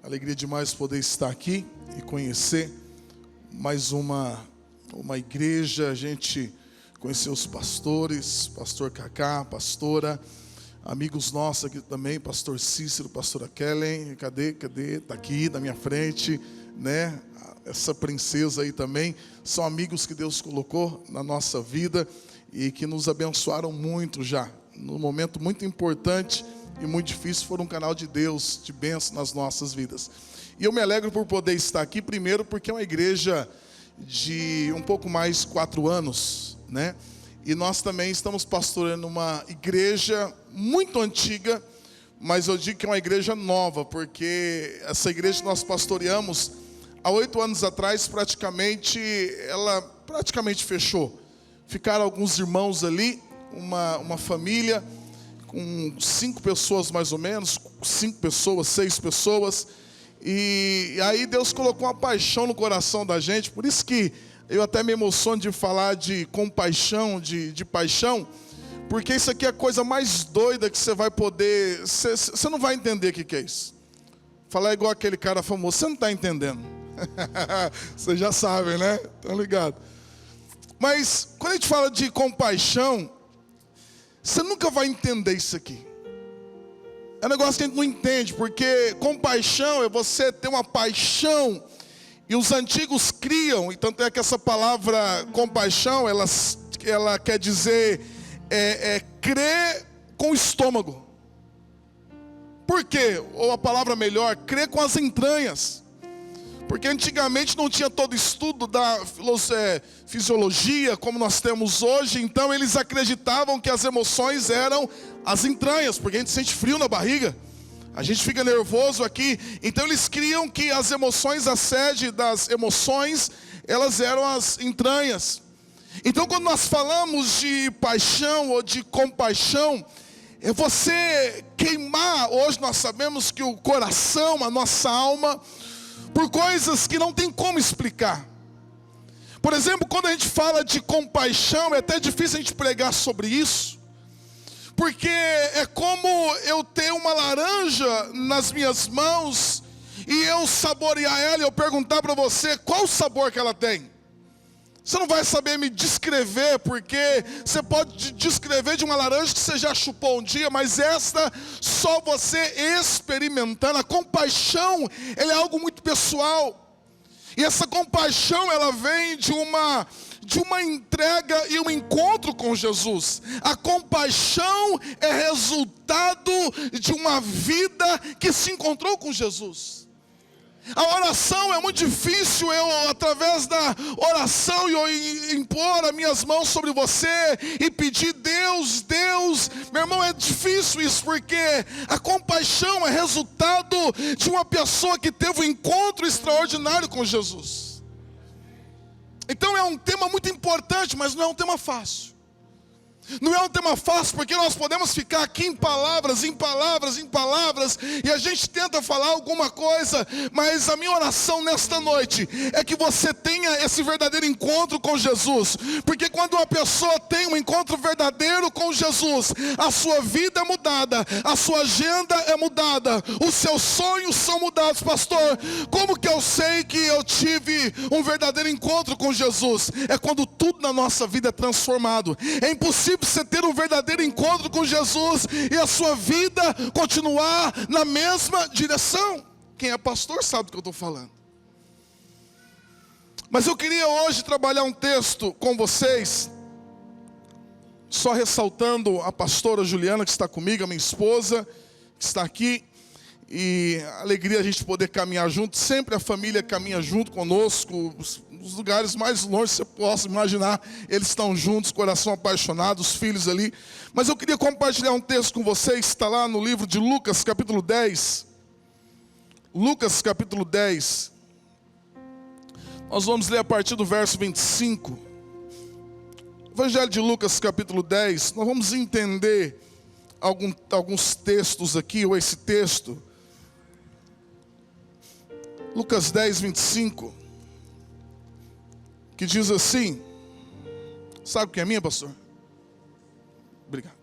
Alegria demais poder estar aqui e conhecer mais uma igreja. A gente conheceu os pastores, pastor Cacá, pastora, amigos nossos aqui também, pastor Cícero, pastora Kellen. Cadê? Tá aqui na minha frente, né? Essa princesa aí também. São amigos que Deus colocou na nossa vida e que nos abençoaram muito já. Num momento muito importante e muito difícil, foram um canal de Deus, de bênção nas nossas vidas. E eu me alegro por poder estar aqui, primeiro porque é uma igreja de um pouco mais 4 anos, né? E nós também estamos pastoreando uma igreja muito antiga, mas eu digo que é uma igreja nova, porque essa igreja que nós pastoreamos há 8 anos atrás, ela praticamente fechou. Ficaram alguns irmãos ali, uma família com 5 pessoas mais ou menos, 5 pessoas, 6 pessoas. E aí Deus colocou uma paixão no coração da gente. Por isso que eu até me emociono de falar de compaixão, de paixão, porque isso aqui é a coisa mais doida que você vai poder... Você não vai entender o que é isso. Falar igual aquele cara famoso, você não está entendendo. Vocês já sabem, né? Estão ligados. Mas quando a gente fala de compaixão, você nunca vai entender isso aqui. É um negócio que a gente não entende, porque compaixão é você ter uma paixão. E os antigos criam, e tanto é que essa palavra compaixão, ela quer dizer crer com o estômago. Por quê? Ou a palavra melhor, crer com as entranhas. Porque antigamente não tinha todo estudo da fisiologia como nós temos hoje. Então eles acreditavam que as emoções eram as entranhas, porque a gente sente frio na barriga, a gente fica nervoso aqui. Então eles criam que as emoções, a sede das emoções, elas eram as entranhas. Então quando nós falamos de paixão ou de compaixão, é você queimar. Hoje nós sabemos que o coração, a nossa alma, por coisas que não tem como explicar. Por exemplo, quando a gente fala de compaixão, é até difícil a gente pregar sobre isso, porque é como eu ter uma laranja nas minhas mãos e eu saborear ela e eu perguntar para você qual o sabor que ela tem. Você não vai saber me descrever, porque você pode descrever de uma laranja que você já chupou um dia, mas esta só você experimentando. A compaixão, ela é algo muito pessoal. E essa compaixão, ela vem de uma entrega e um encontro com Jesus. A compaixão é resultado de uma vida que se encontrou com Jesus. A oração é muito difícil, eu através da oração eu impor as minhas mãos sobre você e pedir Deus, meu irmão, é difícil isso, porque a compaixão é resultado de uma pessoa que teve um encontro extraordinário com Jesus. Então é um tema muito importante, mas não é um tema fácil. Não é um tema fácil, porque nós podemos ficar aqui em palavras, e a gente tenta falar alguma coisa, mas a minha oração nesta noite é que você tenha esse verdadeiro encontro com Jesus, porque quando uma pessoa tem um encontro verdadeiro com Jesus, a sua vida é mudada, a sua agenda é mudada, os seus sonhos são mudados. Pastor, como que eu sei que eu tive um verdadeiro encontro com Jesus? É quando tudo na nossa vida é transformado. É impossível você ter um verdadeiro encontro com Jesus e a sua vida continuar na mesma direção. Quem é pastor sabe do que eu estou falando. Mas eu queria hoje trabalhar um texto com vocês, só ressaltando a pastora Juliana que está comigo, a minha esposa que está aqui. E a alegria a gente poder caminhar junto. Sempre a família caminha junto conosco. Os lugares mais longe que você possa imaginar, eles estão juntos, coração apaixonado, os filhos ali. Mas eu queria compartilhar um texto com vocês, está lá no livro de Lucas, capítulo 10. Lucas, capítulo 10. Nós vamos ler a partir do verso 25. Evangelho de Lucas, capítulo 10. Nós vamos entender alguns textos aqui, ou esse texto. Lucas 10, 25. Que diz assim. Sabe quem é minha, pastor? Obrigado.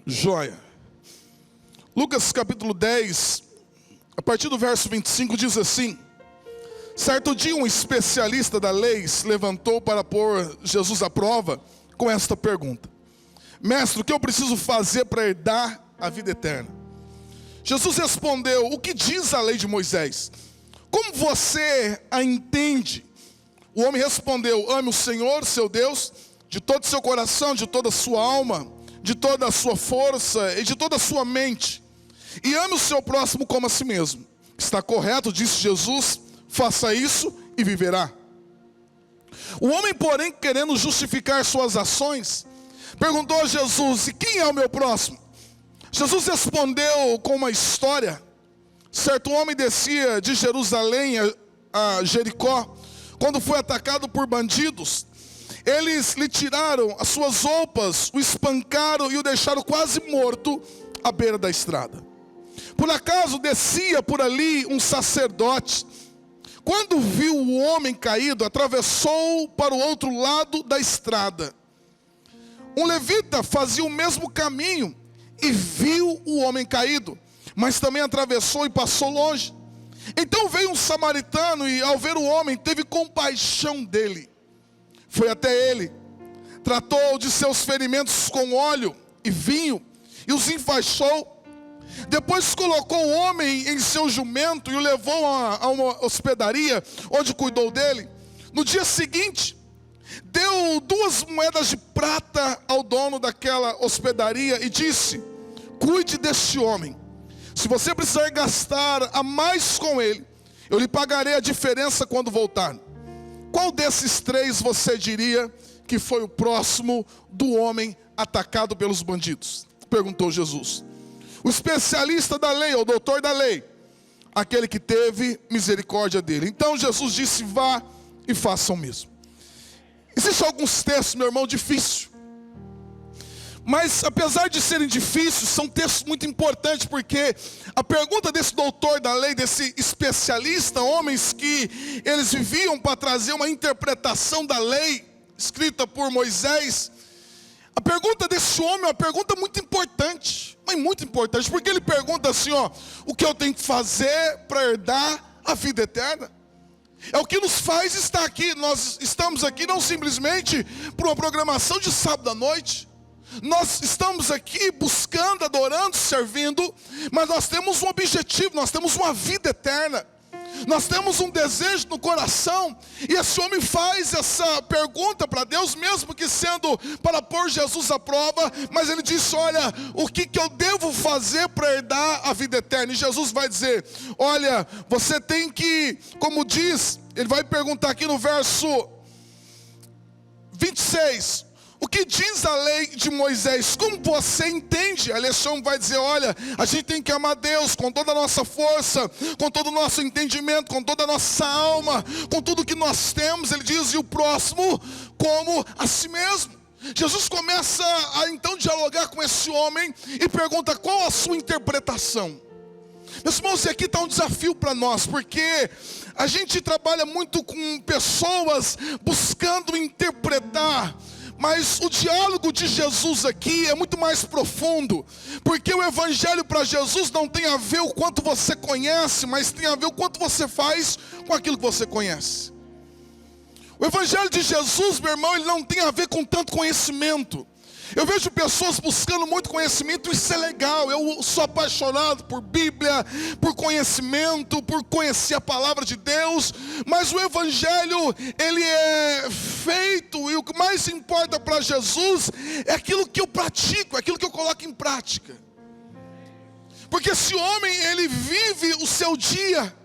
Joia. Lucas capítulo 10, a partir do verso 25, diz assim: certo dia um especialista da lei se levantou para pôr Jesus à prova com esta pergunta: mestre, o que eu preciso fazer para herdar a vida eterna? Jesus respondeu: o que diz a lei de Moisés? Como você a entende? O homem respondeu: ame o Senhor, seu Deus, de todo o seu coração, de toda a sua alma, de toda a sua força e de toda a sua mente. E ame o seu próximo como a si mesmo. Está correto, disse Jesus, faça isso e viverá. O homem, porém, querendo justificar suas ações, perguntou a Jesus: e quem é o meu próximo? Jesus respondeu com uma história. Certo homem descia de Jerusalém a Jericó, quando foi atacado por bandidos. Eles lhe tiraram as suas roupas, o espancaram e o deixaram quase morto à beira da estrada. Por acaso descia por ali um sacerdote. Quando viu o homem caído, atravessou para o outro lado da estrada. Um levita fazia o mesmo caminho e viu o homem caído, mas também atravessou e passou longe. Então veio um samaritano e, ao ver o homem, teve compaixão dele. Foi até ele, tratou de seus ferimentos com óleo e vinho e os enfaixou. Depois colocou o homem em seu jumento e o levou a uma hospedaria, onde cuidou dele. No dia seguinte, deu 2 moedas de prata ao dono daquela hospedaria e disse: cuide deste homem. Se você precisar gastar a mais com ele, eu lhe pagarei a diferença quando voltar. Qual desses 3 você diria que foi o próximo do homem atacado pelos bandidos? Perguntou Jesus. O especialista da lei, o doutor da lei, aquele que teve misericórdia dele. Então Jesus disse: vá e faça o mesmo. Existem alguns textos, meu irmão, difíceis. Mas apesar de serem difíceis, são textos muito importantes, porque a pergunta desse doutor da lei, desse especialista, homens que eles viviam para trazer uma interpretação da lei escrita por Moisés, a pergunta desse homem é uma pergunta muito importante, mas muito importante, porque ele pergunta assim: o que eu tenho que fazer para herdar a vida eterna? É o que nos faz estar aqui. Nós estamos aqui não simplesmente por uma programação de sábado à noite. Nós estamos aqui buscando, adorando, servindo, mas nós temos um objetivo, nós temos uma vida eterna. Nós temos um desejo no coração. E esse homem faz essa pergunta para Deus, mesmo que sendo para pôr Jesus à prova. Mas ele disse: olha, o que eu devo fazer para herdar a vida eterna? E Jesus vai dizer: olha, você tem que, como diz, ele vai perguntar aqui no verso 26, o que diz a lei de Moisés? Como você entende? Alexandre vai dizer: olha, a gente tem que amar Deus com toda a nossa força, com todo o nosso entendimento, com toda a nossa alma, com tudo que nós temos. Ele diz: e o próximo como a si mesmo. Jesus começa a então dialogar com esse homem e pergunta: qual a sua interpretação? Meus irmãos, aqui está um desafio para nós, porque a gente trabalha muito com pessoas buscando interpretar. Mas o diálogo de Jesus aqui é muito mais profundo, porque o evangelho para Jesus não tem a ver o quanto você conhece, mas tem a ver o quanto você faz com aquilo que você conhece. O evangelho de Jesus, meu irmão, ele não tem a ver com tanto conhecimento. Eu vejo pessoas buscando muito conhecimento, isso é legal. Eu sou apaixonado por Bíblia, por conhecimento, por conhecer a palavra de Deus. Mas o evangelho, ele é feito, e o que mais importa para Jesus é aquilo que eu pratico, é aquilo que eu coloco em prática. Porque esse homem, ele vive o seu dia.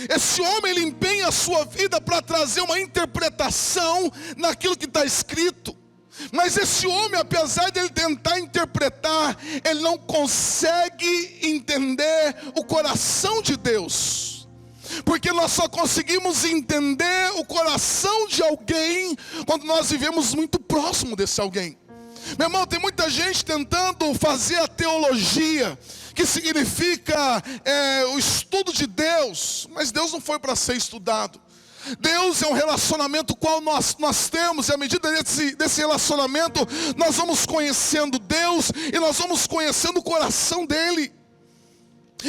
Esse homem, ele empenha a sua vida para trazer uma interpretação naquilo que está escrito. Mas esse homem, apesar de ele tentar interpretar, ele não consegue entender o coração de Deus. Porque nós só conseguimos entender o coração de alguém quando nós vivemos muito próximo desse alguém. Meu irmão, tem muita gente tentando fazer a teologia, que significa o estudo de Deus. Mas Deus não foi para ser estudado. Deus é um relacionamento qual nós temos, e à medida desse relacionamento, nós vamos conhecendo Deus, e nós vamos conhecendo o coração dEle.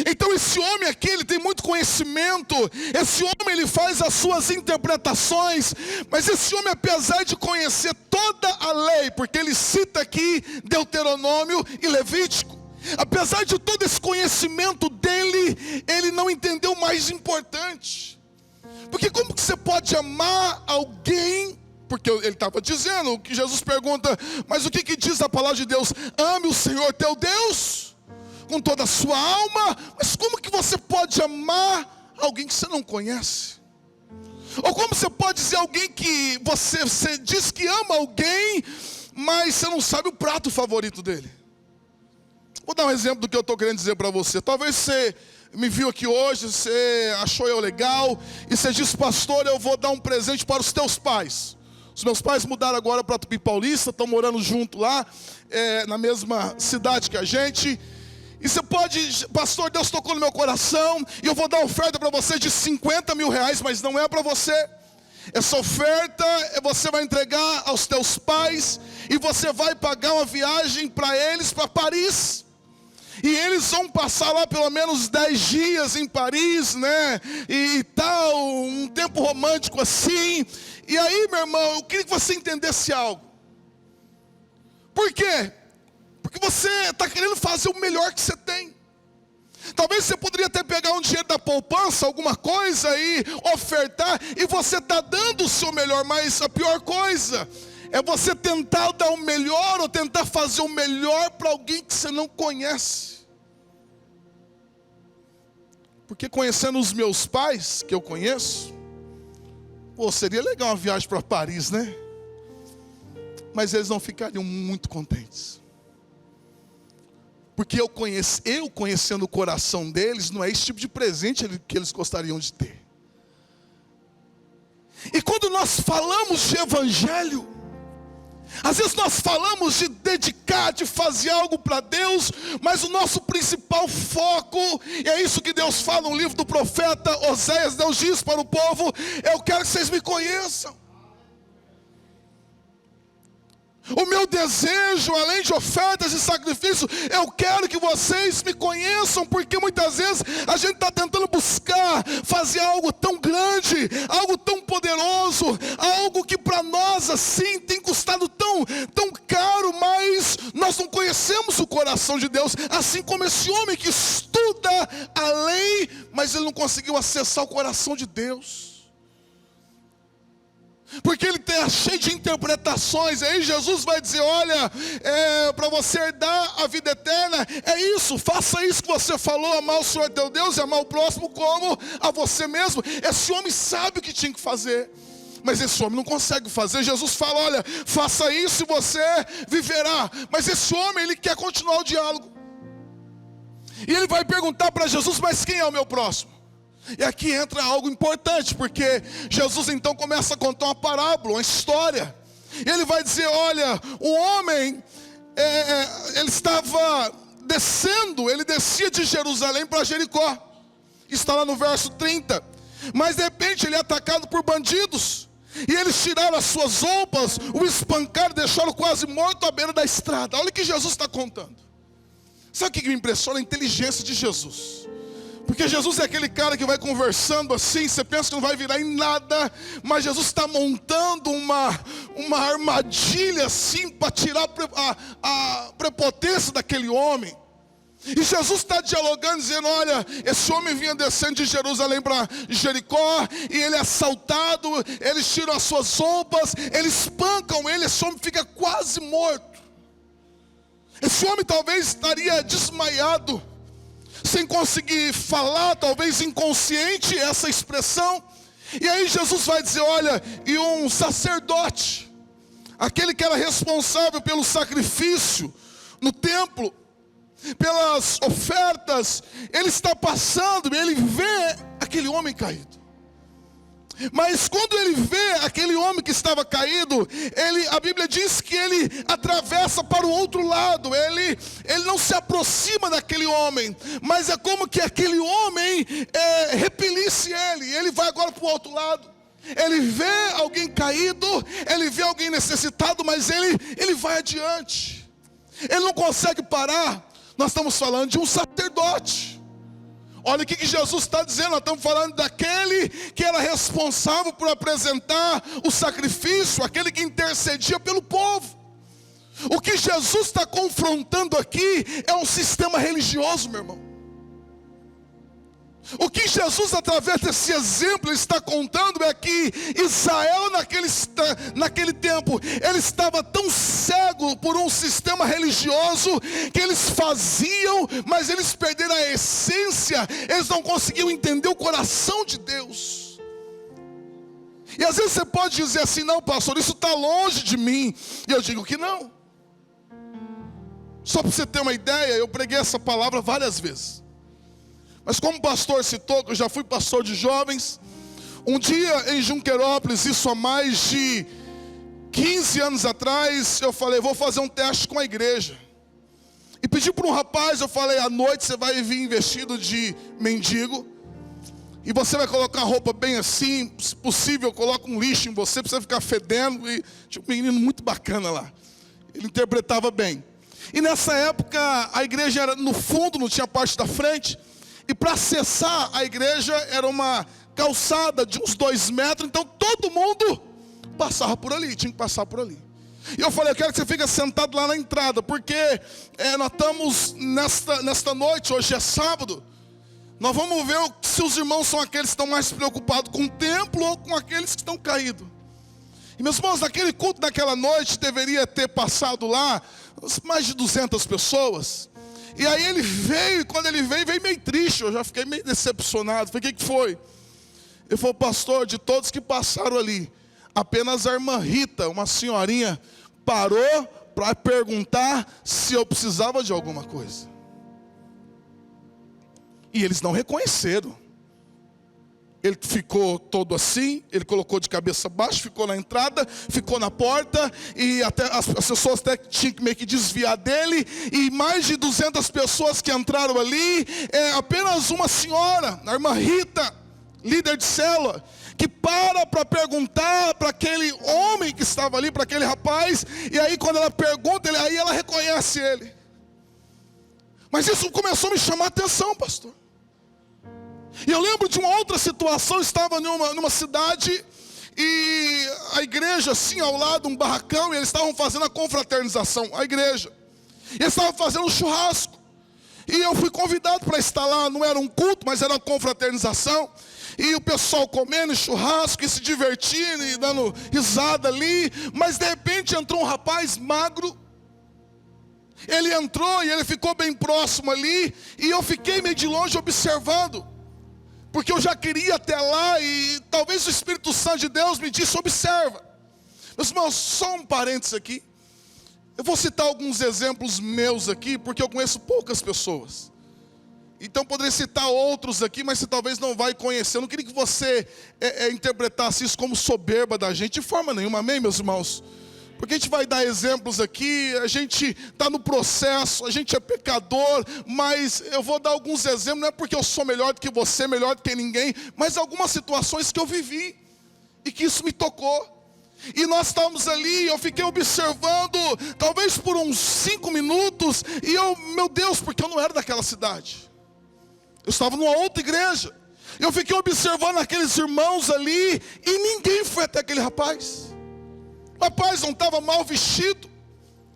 Então esse homem aqui, ele tem muito conhecimento, esse homem ele faz as suas interpretações, mas esse homem, apesar de conhecer toda a lei, porque ele cita aqui Deuteronômio e Levítico, apesar de todo esse conhecimento dele, ele não entendeu o mais importante. Porque como que você pode amar alguém? Porque ele estava dizendo, que Jesus pergunta, mas o que diz a palavra de Deus? Ame o Senhor teu Deus com toda a sua alma. Mas como que você pode amar alguém que você não conhece? Ou como você pode dizer alguém que você diz que ama alguém, mas você não sabe o prato favorito dele? Vou dar um exemplo do que eu estou querendo dizer para você. Talvez você me viu aqui hoje, você achou eu legal, e você disse, pastor, eu vou dar um presente para os teus pais. Os meus pais mudaram agora para Tupi Paulista, estão morando junto lá, na mesma cidade que a gente. E você pode, pastor, Deus tocou no meu coração, e eu vou dar oferta para você de 50 mil reais, mas não é para você. Essa oferta você vai entregar aos teus pais, e você vai pagar uma viagem para eles, para Paris. E eles vão passar lá pelo menos 10 dias em Paris, né? E tal, um tempo romântico assim. E aí, meu irmão, eu queria que você entendesse algo. Por quê? Porque você está querendo fazer o melhor que você tem. Talvez você poderia até pegar um dinheiro da poupança, alguma coisa, e ofertar, e você está dando o seu melhor, mas a pior coisa é você tentar dar o melhor, ou tentar fazer o melhor para alguém que você não conhece. Porque conhecendo os meus pais, que eu conheço, seria legal uma viagem para Paris, né? Mas eles não ficariam muito contentes. Porque eu conhecendo o coração deles, não é esse tipo de presente que eles gostariam de ter. E quando nós falamos de evangelho, às vezes nós falamos de dedicar, de fazer algo para Deus, mas o nosso principal foco, e é isso que Deus fala no livro do profeta Oséias, Deus diz para o povo, eu quero que vocês me conheçam. O meu desejo, além de ofertas e sacrifícios, eu quero que vocês me conheçam, porque muitas vezes a gente está tentando buscar fazer algo tão grande, algo tão poderoso, algo que para nós assim tem custado tão caro, mas nós não conhecemos o coração de Deus, assim como esse homem que estuda a lei, mas ele não conseguiu acessar o coração de Deus. Porque ele está cheio de interpretações. Aí Jesus vai dizer, olha, para você herdar a vida eterna, é isso, faça isso que você falou, amar o Senhor teu Deus e amar o próximo como a você mesmo. Esse homem sabe o que tinha que fazer, mas esse homem não consegue fazer. Jesus fala, olha, faça isso e você viverá. Mas esse homem, ele quer continuar o diálogo. E ele vai perguntar para Jesus, mas quem é o meu próximo? E aqui entra algo importante, porque Jesus então começa a contar uma parábola, uma história. E ele vai dizer, olha, o homem, ele estava descendo, ele descia de Jerusalém para Jericó. Está lá no verso 30. Mas de repente ele é atacado por bandidos. E eles tiraram as suas roupas, o espancaram, deixaram quase morto à beira da estrada. Olha o que Jesus está contando. Sabe o que me impressiona? A inteligência de Jesus. Porque Jesus é aquele cara que vai conversando assim, você pensa que não vai virar em nada, mas Jesus está montando uma armadilha assim, para tirar a prepotência daquele homem. E Jesus está dialogando, dizendo, olha, esse homem vinha descendo de Jerusalém para Jericó, e ele é assaltado, eles tiram as suas roupas, eles espancam ele, esse homem fica quase morto. Esse homem talvez estaria desmaiado, sem conseguir falar, talvez inconsciente essa expressão. E aí Jesus vai dizer, olha, e um sacerdote, aquele que era responsável pelo sacrifício no templo, pelas ofertas, ele está passando e ele vê aquele homem caído. Mas quando ele vê aquele homem que estava caído, a Bíblia diz que ele atravessa para o outro lado, ele não se aproxima daquele homem, mas é como que aquele homem repelisse ele vai agora para o outro lado. Ele vê alguém caído, ele vê alguém necessitado, mas ele vai adiante, ele não consegue parar. Nós estamos falando de um sacerdote. Olha o que Jesus está dizendo. Nós estamos falando daquele que era responsável por apresentar o sacrifício, aquele que intercedia pelo povo. O que Jesus está confrontando aqui é um sistema religioso, meu irmão. O que Jesus, através desse exemplo, está contando é que Israel, naquele tempo, ele estava tão cego por um sistema religioso, que eles faziam, mas eles perderam a essência, eles não conseguiam entender o coração de Deus. E às vezes você pode dizer assim: não, pastor, isso está longe de mim. E eu digo que não. Só para você ter uma ideia, eu preguei essa palavra várias vezes. Mas como o pastor citou, que eu já fui pastor de jovens, um dia em Junquerópolis, isso há mais de 15 anos atrás, eu falei: vou fazer um teste com a igreja. E pedi para um rapaz, eu falei: à noite você vai vir vestido de mendigo, e você vai colocar a roupa bem assim, se possível, coloca um lixo em você, para você ficar fedendo. E tinha um menino muito bacana lá, ele interpretava bem. E nessa época, a igreja era no fundo, não tinha parte da frente. E para acessar a igreja era uma calçada de uns 2 metros. Então todo mundo passava por ali, tinha que passar por ali. E eu falei: eu quero que você fique sentado lá na entrada, porque nós estamos nesta noite, hoje é sábado. Nós vamos ver se os irmãos são aqueles que estão mais preocupados com o templo ou com aqueles que estão caídos. E meus irmãos, naquele culto daquela noite deveria ter passado lá mais de 200 pessoas. E aí ele veio, e quando ele veio meio triste. Eu já fiquei meio decepcionado. Falei: o que foi? Ele falou: pastor, de todos que passaram ali, apenas a irmã Rita, uma senhorinha, parou para perguntar se eu precisava de alguma coisa. E eles não reconheceram. Ele ficou todo assim, ele colocou de cabeça baixa, ficou na entrada, ficou na porta, e até as pessoas até tinham que meio que desviar dele. E mais de 200 pessoas que entraram ali, apenas uma senhora, a irmã Rita, líder de célula, que para perguntar para aquele homem que estava ali, para aquele rapaz. E aí quando ela pergunta, aí ela reconhece ele. Mas isso começou a me chamar a atenção, pastor. E eu lembro de uma outra situação. Eu estava numa cidade, e a igreja assim ao lado, um barracão, e eles estavam fazendo a confraternização, a igreja. E eles estavam fazendo um churrasco. E eu fui convidado para estar lá. Não era um culto, mas era uma confraternização. E o pessoal comendo churrasco e se divertindo e dando risada ali. Mas de repente entrou um rapaz magro. Ele entrou e ele ficou bem próximo ali. E eu fiquei meio de longe observando, porque eu já queria até lá. E talvez o Espírito Santo de Deus me disse: observa. Meus irmãos, só um parênteses aqui. Eu vou citar alguns exemplos meus aqui, porque eu conheço poucas pessoas. Então poderia citar outros aqui, mas você talvez não vai conhecer. Eu não queria que você interpretasse isso como soberba da gente, de forma nenhuma, amém, meus irmãos? Porque a gente vai dar exemplos aqui, a gente está no processo, a gente é pecador, mas eu vou dar alguns exemplos, não é porque eu sou melhor do que você, melhor do que ninguém, mas algumas situações que eu vivi, e que isso me tocou. E nós estávamos ali, eu fiquei observando, talvez por uns 5 minutos, e eu, meu Deus, porque eu não era daquela cidade. Eu estava numa outra igreja. Eu fiquei observando aqueles irmãos ali, e ninguém foi até aquele rapaz. O rapaz não estava mal vestido,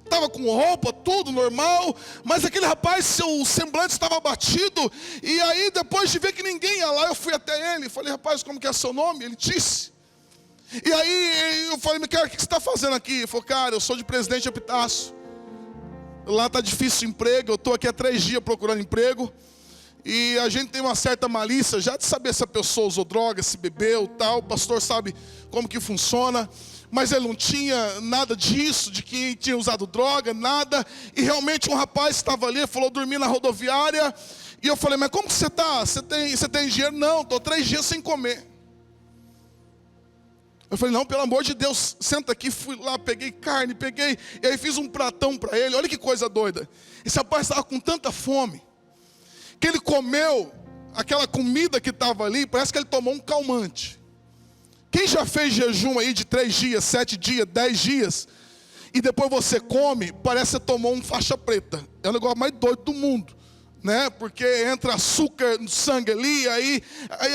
estava com roupa, tudo normal, mas aquele rapaz, seu semblante estava abatido. E aí depois de ver que ninguém ia lá, eu fui até ele, falei: rapaz, como que é seu nome? Ele disse. E aí eu falei: cara, o que você está fazendo aqui? Ele falou: cara, eu sou de Presidente Epitácio. Lá está difícil o emprego, eu estou aqui há 3 dias procurando emprego. E a gente tem uma certa malícia já de saber se a pessoa usou droga, se bebeu, tal. O pastor sabe como que funciona. Mas ele não tinha nada disso, de que tinha usado droga, nada. E realmente um rapaz estava ali, falou: dormi na rodoviária. E eu falei: mas como que você está? Você tem dinheiro? Não, estou 3 dias sem comer. Eu falei: não, pelo amor de Deus, senta aqui. Fui lá, peguei carne, e aí fiz um pratão para ele. Olha que coisa doida. Esse rapaz estava com tanta fome, que ele comeu aquela comida que estava ali, parece que ele tomou um calmante. Quem já fez jejum aí de 3 dias, 7 dias, 10 dias, e depois você come, parece que você tomou um faixa preta. É o negócio mais doido do mundo. né? Porque entra açúcar no sangue ali, aí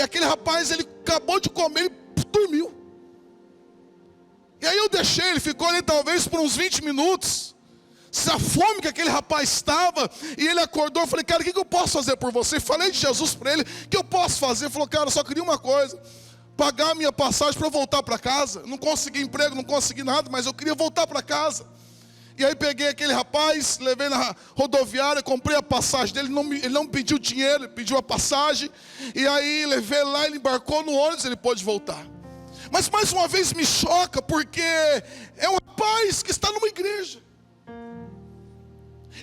aquele rapaz, ele acabou de comer, ele dormiu. E aí eu deixei, ele ficou ali talvez por uns 20 minutos, a fome que aquele rapaz estava, e ele acordou. Eu falei, cara, o que eu posso fazer por você? Falei de Jesus para ele, o que eu posso fazer? Ele falou, cara, eu só queria uma coisa, pagar a minha passagem para eu voltar para casa. Não consegui emprego, não consegui nada, mas eu queria voltar para casa. E aí peguei aquele rapaz, levei na rodoviária, comprei a passagem dele, ele não me pediu dinheiro, ele pediu a passagem, e aí levei lá, ele embarcou no ônibus, ele pôde voltar. Mas mais uma vez me choca, porque é um rapaz que está numa igreja,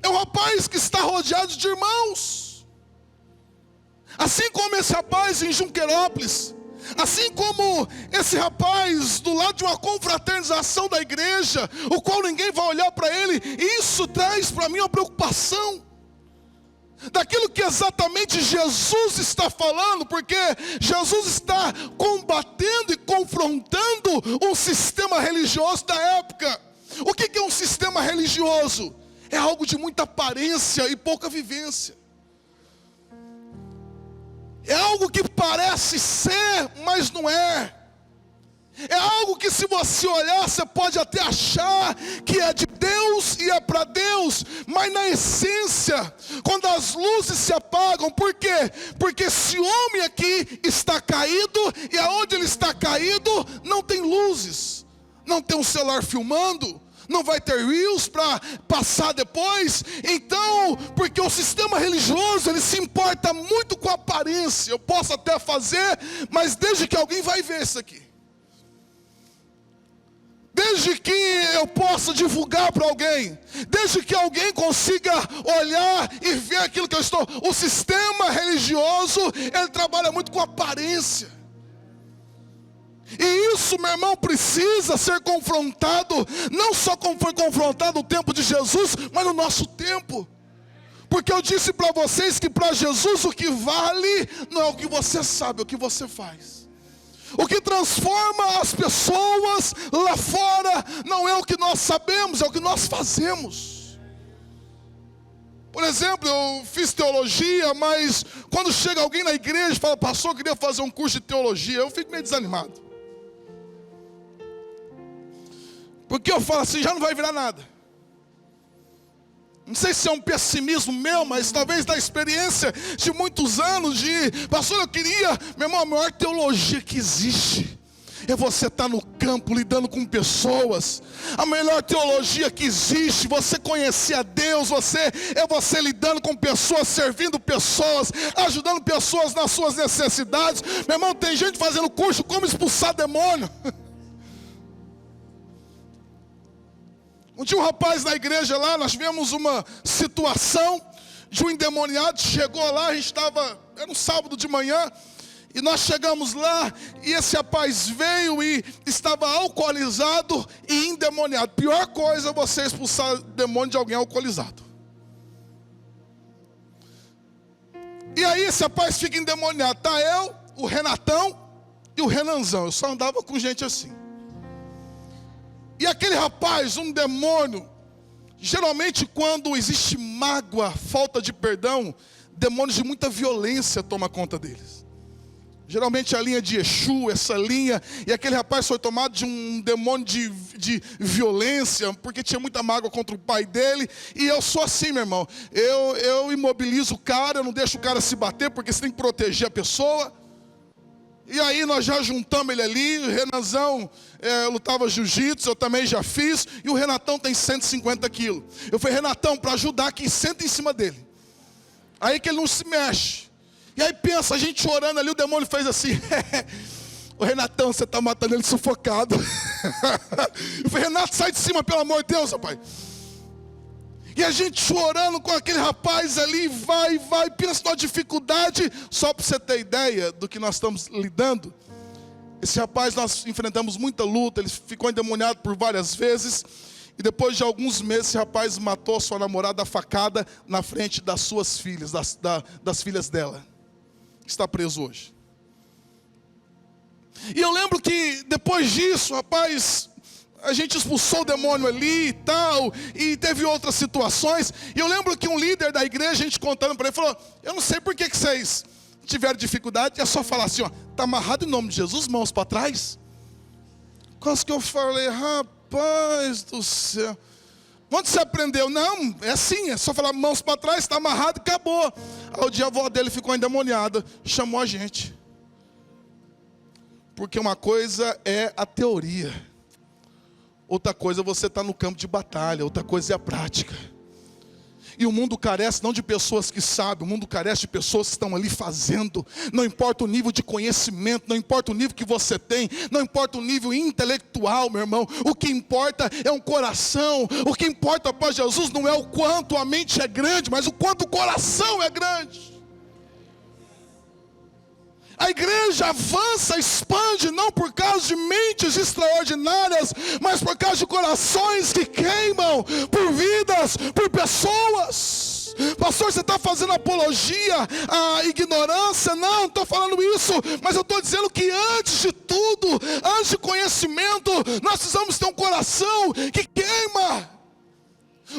é um rapaz que está rodeado de irmãos, assim como esse rapaz em Junquerópolis, assim como esse rapaz do lado de uma confraternização da igreja, o qual ninguém vai olhar para ele. Isso traz para mim uma preocupação daquilo que exatamente Jesus está falando, porque Jesus está combatendo e confrontando um sistema religioso da época. O que é um sistema religioso? É algo de muita aparência e pouca vivência. É algo que parece ser, mas não é. É algo que, se você olhar, você pode até achar que é de Deus e é para Deus, mas na essência, quando as luzes se apagam, por quê? Porque esse homem aqui está caído, e aonde ele está caído não tem luzes, não tem um celular filmando, não vai ter reels para passar depois. Então, porque o sistema religioso, ele se importa muito com a aparência. Eu posso até fazer, mas desde que alguém vai ver isso aqui, desde que eu possa divulgar para alguém, desde que alguém consiga olhar e ver aquilo que eu estou. O sistema religioso, ele trabalha muito com aparência. E isso, meu irmão, precisa ser confrontado, não só como foi confrontado no tempo de Jesus, mas no nosso tempo. Porque eu disse para vocês que para Jesus o que vale não é o que você sabe, é o que você faz. O que transforma as pessoas lá fora não é o que nós sabemos, é o que nós fazemos. Por exemplo, eu fiz teologia, mas quando chega alguém na igreja e fala, pastor, eu queria fazer um curso de teologia, eu fico meio desanimado. Porque eu falo assim, já não vai virar nada. Não sei se é um pessimismo meu, mas talvez da experiência de muitos anos de, pastor, eu queria, meu irmão, a maior teologia que existe é você estar no campo lidando com pessoas. A melhor teologia que existe, você conhecer a Deus, você lidando com pessoas, servindo pessoas, ajudando pessoas nas suas necessidades. Meu irmão, tem gente fazendo curso como expulsar demônio. Tinha um rapaz na igreja lá, nós tivemos uma situação de um endemoniado, chegou lá, a gente estava, era um sábado de manhã, e nós chegamos lá, e esse rapaz veio e estava alcoolizado e endemoniado. Pior coisa é você expulsar demônio de alguém alcoolizado. E aí esse rapaz fica endemoniado, tá eu, o Renatão e o Renanzão, eu só andava com gente assim. E aquele rapaz, um demônio, geralmente quando existe mágoa, falta de perdão, demônios de muita violência tomam conta deles. Geralmente a linha de Exu, essa linha, e aquele rapaz foi tomado de um demônio de violência, porque tinha muita mágoa contra o pai dele. E eu sou assim, meu irmão, eu imobilizo o cara, eu não deixo o cara se bater, porque você tem que proteger a pessoa. E aí nós já juntamos ele ali, o Renanzão lutava jiu-jitsu, eu também já fiz, e o Renatão tem 150 quilos. Eu falei, Renatão, para ajudar quem senta em cima dele. Aí que ele não se mexe. E aí pensa, a gente chorando ali, o demônio fez assim, o Renatão, você está matando ele sufocado. Eu falei, Renato, sai de cima, pelo amor de Deus, rapaz. E a gente chorando com aquele rapaz ali, vai, pensa numa dificuldade. Só para você ter ideia do que nós estamos lidando. Esse rapaz, nós enfrentamos muita luta, ele ficou endemoniado por várias vezes. E depois de alguns meses, esse rapaz matou sua namorada a facada na frente das suas filhas, das filhas dela. Está preso hoje. E eu lembro que depois disso, rapaz, A gente expulsou o demônio ali e tal, e teve outras situações. E eu lembro que um líder da igreja, a gente contando para ele, falou: eu não sei por que vocês tiveram dificuldade, é só falar assim, ó, está amarrado em nome de Jesus, mãos para trás. Quase que eu falei: rapaz do céu, onde você aprendeu? Não, é assim, é só falar mãos para trás, está amarrado e acabou. Aí o dia a avó dele ficou endemoniada, chamou a gente. Porque uma coisa é a teoria, outra coisa é você estar no campo de batalha, outra coisa é a prática. E o mundo carece não de pessoas que sabem, o mundo carece de pessoas que estão ali fazendo. Não importa o nível de conhecimento, não importa o nível que você tem, não importa o nível intelectual, meu irmão. O que importa é um coração. O que importa para Jesus não é o quanto a mente é grande, mas o quanto o coração é grande. A igreja avança, expande, não por causa de mentes extraordinárias, mas por causa de corações que queimam por vidas, por pessoas. Pastor, você está fazendo apologia à ignorância? Não estou falando isso, mas eu estou dizendo que antes de tudo, antes de conhecimento, nós precisamos ter um coração que queima.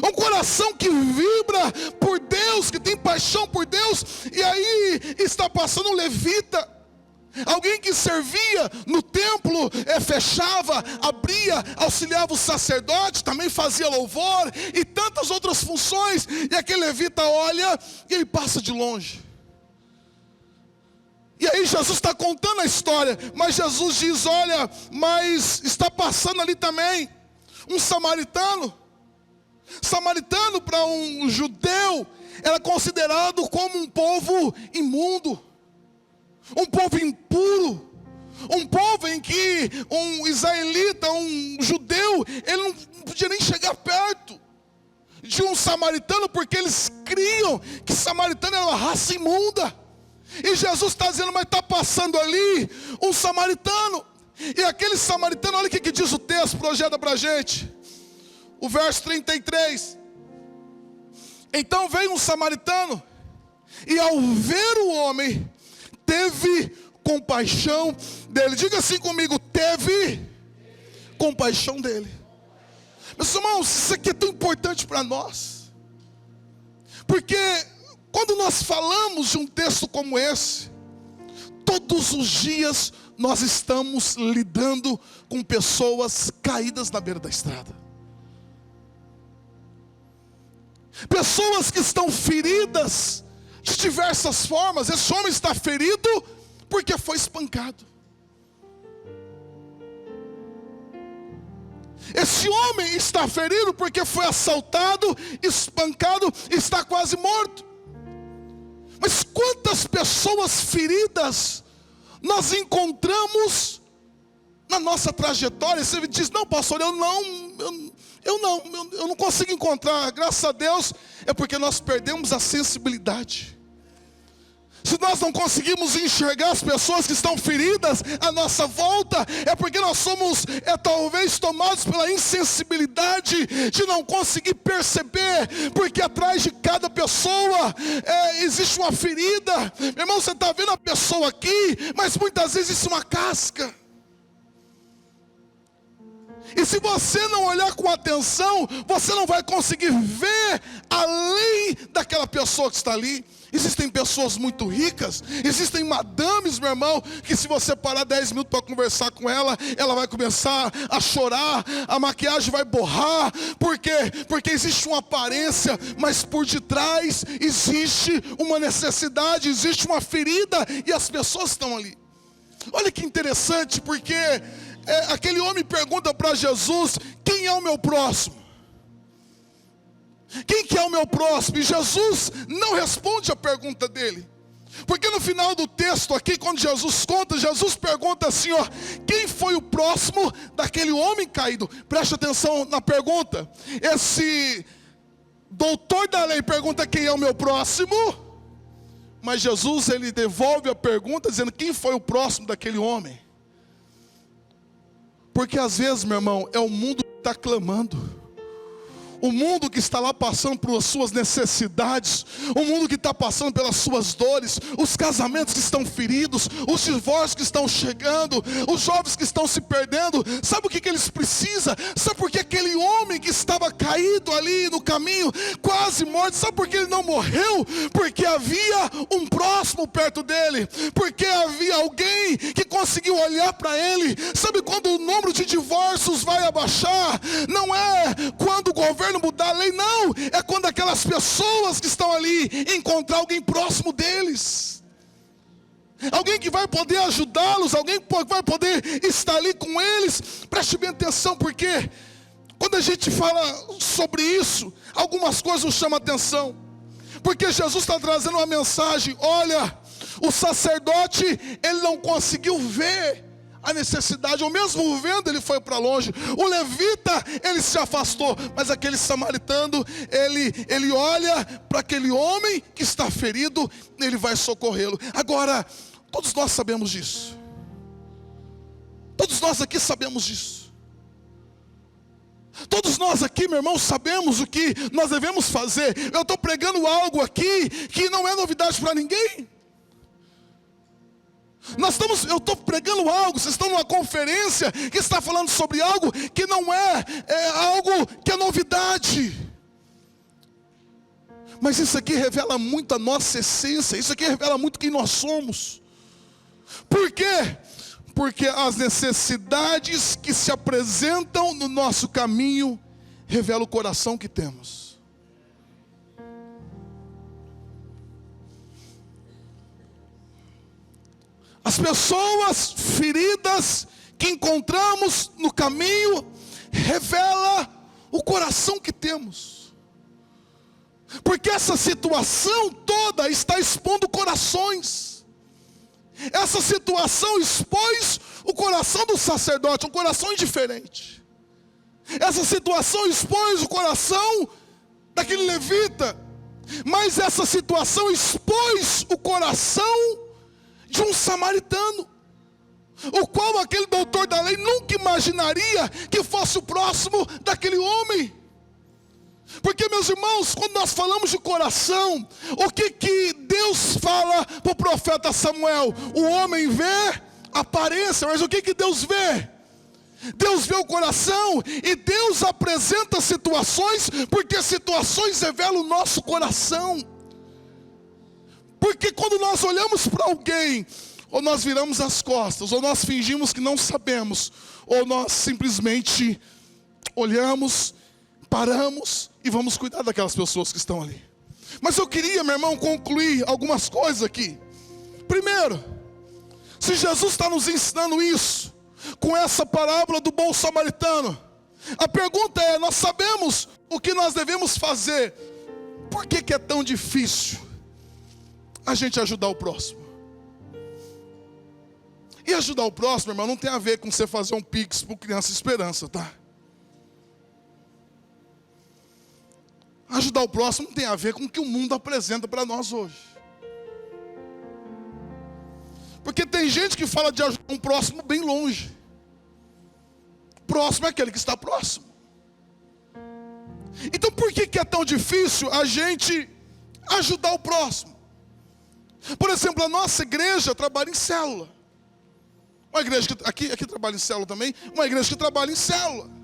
Um coração que vibra por Deus, que tem paixão por Deus. E aí está passando um levita, alguém que servia no templo, fechava, abria, auxiliava o sacerdote, também fazia louvor e tantas outras funções. E aquele levita olha e ele passa de longe. E aí Jesus está contando a história, mas Jesus diz: olha, mas está passando ali também um samaritano. Samaritano para um judeu era considerado como um povo imundo, um povo impuro, um povo em que um israelita, um judeu, ele não podia nem chegar perto de um samaritano, porque eles criam que samaritano era uma raça imunda. E Jesus está dizendo: mas está passando ali um samaritano. E aquele samaritano, olha o que diz o texto, projeta para a gente. O verso 33. Então veio um samaritano, e ao ver o homem, teve compaixão dele. Diga assim comigo: teve compaixão dele. Meus irmãos, isso aqui é tão importante para nós, porque quando nós falamos de um texto como esse, todos os dias nós estamos lidando com pessoas caídas na beira da estrada. Pessoas que estão feridas de diversas formas. Esse homem está ferido porque foi espancado. Esse homem está ferido porque foi assaltado, espancado, está quase morto. Mas quantas pessoas feridas nós encontramos na nossa trajetória? Você diz: não, pastor, eu não consigo encontrar. Graças a Deus, é porque nós perdemos a sensibilidade. Se nós não conseguimos enxergar as pessoas que estão feridas à nossa volta, é porque nós somos talvez tomados pela insensibilidade de não conseguir perceber, porque atrás de cada pessoa existe uma ferida. Meu irmão, você está vendo a pessoa aqui, mas muitas vezes existe uma casca. E se você não olhar com atenção, você não vai conseguir ver além daquela pessoa que está ali. Existem pessoas muito ricas, existem madames, meu irmão, que se você parar 10 minutos para conversar com ela, ela vai começar a chorar, a maquiagem vai borrar. Por quê? Porque existe uma aparência, mas por detrás existe uma necessidade, existe uma ferida, e as pessoas estão ali. Olha que interessante, porque aquele homem pergunta para Jesus: quem é o meu próximo? Quem que é o meu próximo? E Jesus não responde a pergunta dele. Porque no final do texto aqui, quando Jesus conta, Jesus pergunta assim, ó: quem foi o próximo daquele homem caído? Preste atenção na pergunta. Esse doutor da lei pergunta: quem é o meu próximo? Mas Jesus, ele devolve a pergunta dizendo: quem foi o próximo daquele homem? Porque às vezes, meu irmão, é o mundo que está clamando. o mundo que está lá passando por suas necessidades, o mundo que está passando pelas suas dores, os casamentos que estão feridos, os divórcios que estão chegando, os jovens que estão se perdendo, sabe o que eles precisam? Sabe por que aquele homem que estava caído ali no caminho, quase morto, sabe por que ele não morreu? Porque havia um próximo perto dele, porque havia alguém que conseguiu olhar para ele. Sabe quando o número de divórcios vai abaixar? Não é quando o governo mudar a lei, não, é quando aquelas pessoas que estão ali encontrar alguém próximo deles, alguém que vai poder ajudá-los, alguém que vai poder estar ali com eles. Preste bem atenção, porque quando a gente fala sobre isso, algumas coisas nos chamam a atenção, porque Jesus está trazendo uma mensagem. Olha, o sacerdote, ele não conseguiu ver a necessidade, ou mesmo vendo, ele foi para longe. O levita, ele se afastou, mas aquele samaritano, ele olha para aquele homem que está ferido, ele vai socorrê-lo. Agora, todos nós sabemos disso, todos nós aqui sabemos disso, todos nós aqui, meu irmão, sabemos o que nós devemos fazer. Eu estou pregando algo aqui que não é novidade para ninguém. Eu estou pregando algo, vocês estão numa conferência que está falando sobre algo que não é algo que é novidade. Mas isso aqui revela muito a nossa essência, isso aqui revela muito quem nós somos. Por quê? Porque as necessidades que se apresentam no nosso caminho revelam o coração que temos. As pessoas feridas que encontramos no caminho revela o coração que temos. Porque essa situação toda está expondo corações. Essa situação expôs o coração do sacerdote, um coração indiferente. Essa situação expôs o coração daquele levita. Mas essa situação expôs o coração de um samaritano, o qual aquele doutor da lei nunca imaginaria que fosse o próximo daquele homem. Porque, meus irmãos, quando nós falamos de coração, o que Deus fala para o profeta Samuel? O homem vê a aparência, mas o que Deus vê? Deus vê o coração, e Deus apresenta situações, porque situações revelam o nosso coração. Porque quando nós olhamos para alguém, ou nós viramos as costas, ou nós fingimos que não sabemos, ou nós simplesmente olhamos, paramos e vamos cuidar daquelas pessoas que estão ali. Mas eu queria, meu irmão, concluir algumas coisas aqui. Primeiro, se Jesus está nos ensinando isso, com essa parábola do bom samaritano, a pergunta é: nós sabemos o que nós devemos fazer, por que é tão difícil a gente ajudar o próximo? E ajudar o próximo, irmão, não tem a ver com você fazer um pix para o Criança Esperança, tá? Ajudar o próximo não tem a ver com o que o mundo apresenta para nós hoje. Porque tem gente que fala de ajudar um próximo bem longe. Próximo é aquele que está próximo. Então por que é tão difícil a gente ajudar o próximo? Por exemplo, a nossa igreja trabalha em célula. Uma igreja que aqui trabalha em célula também. Uma igreja que trabalha em célula.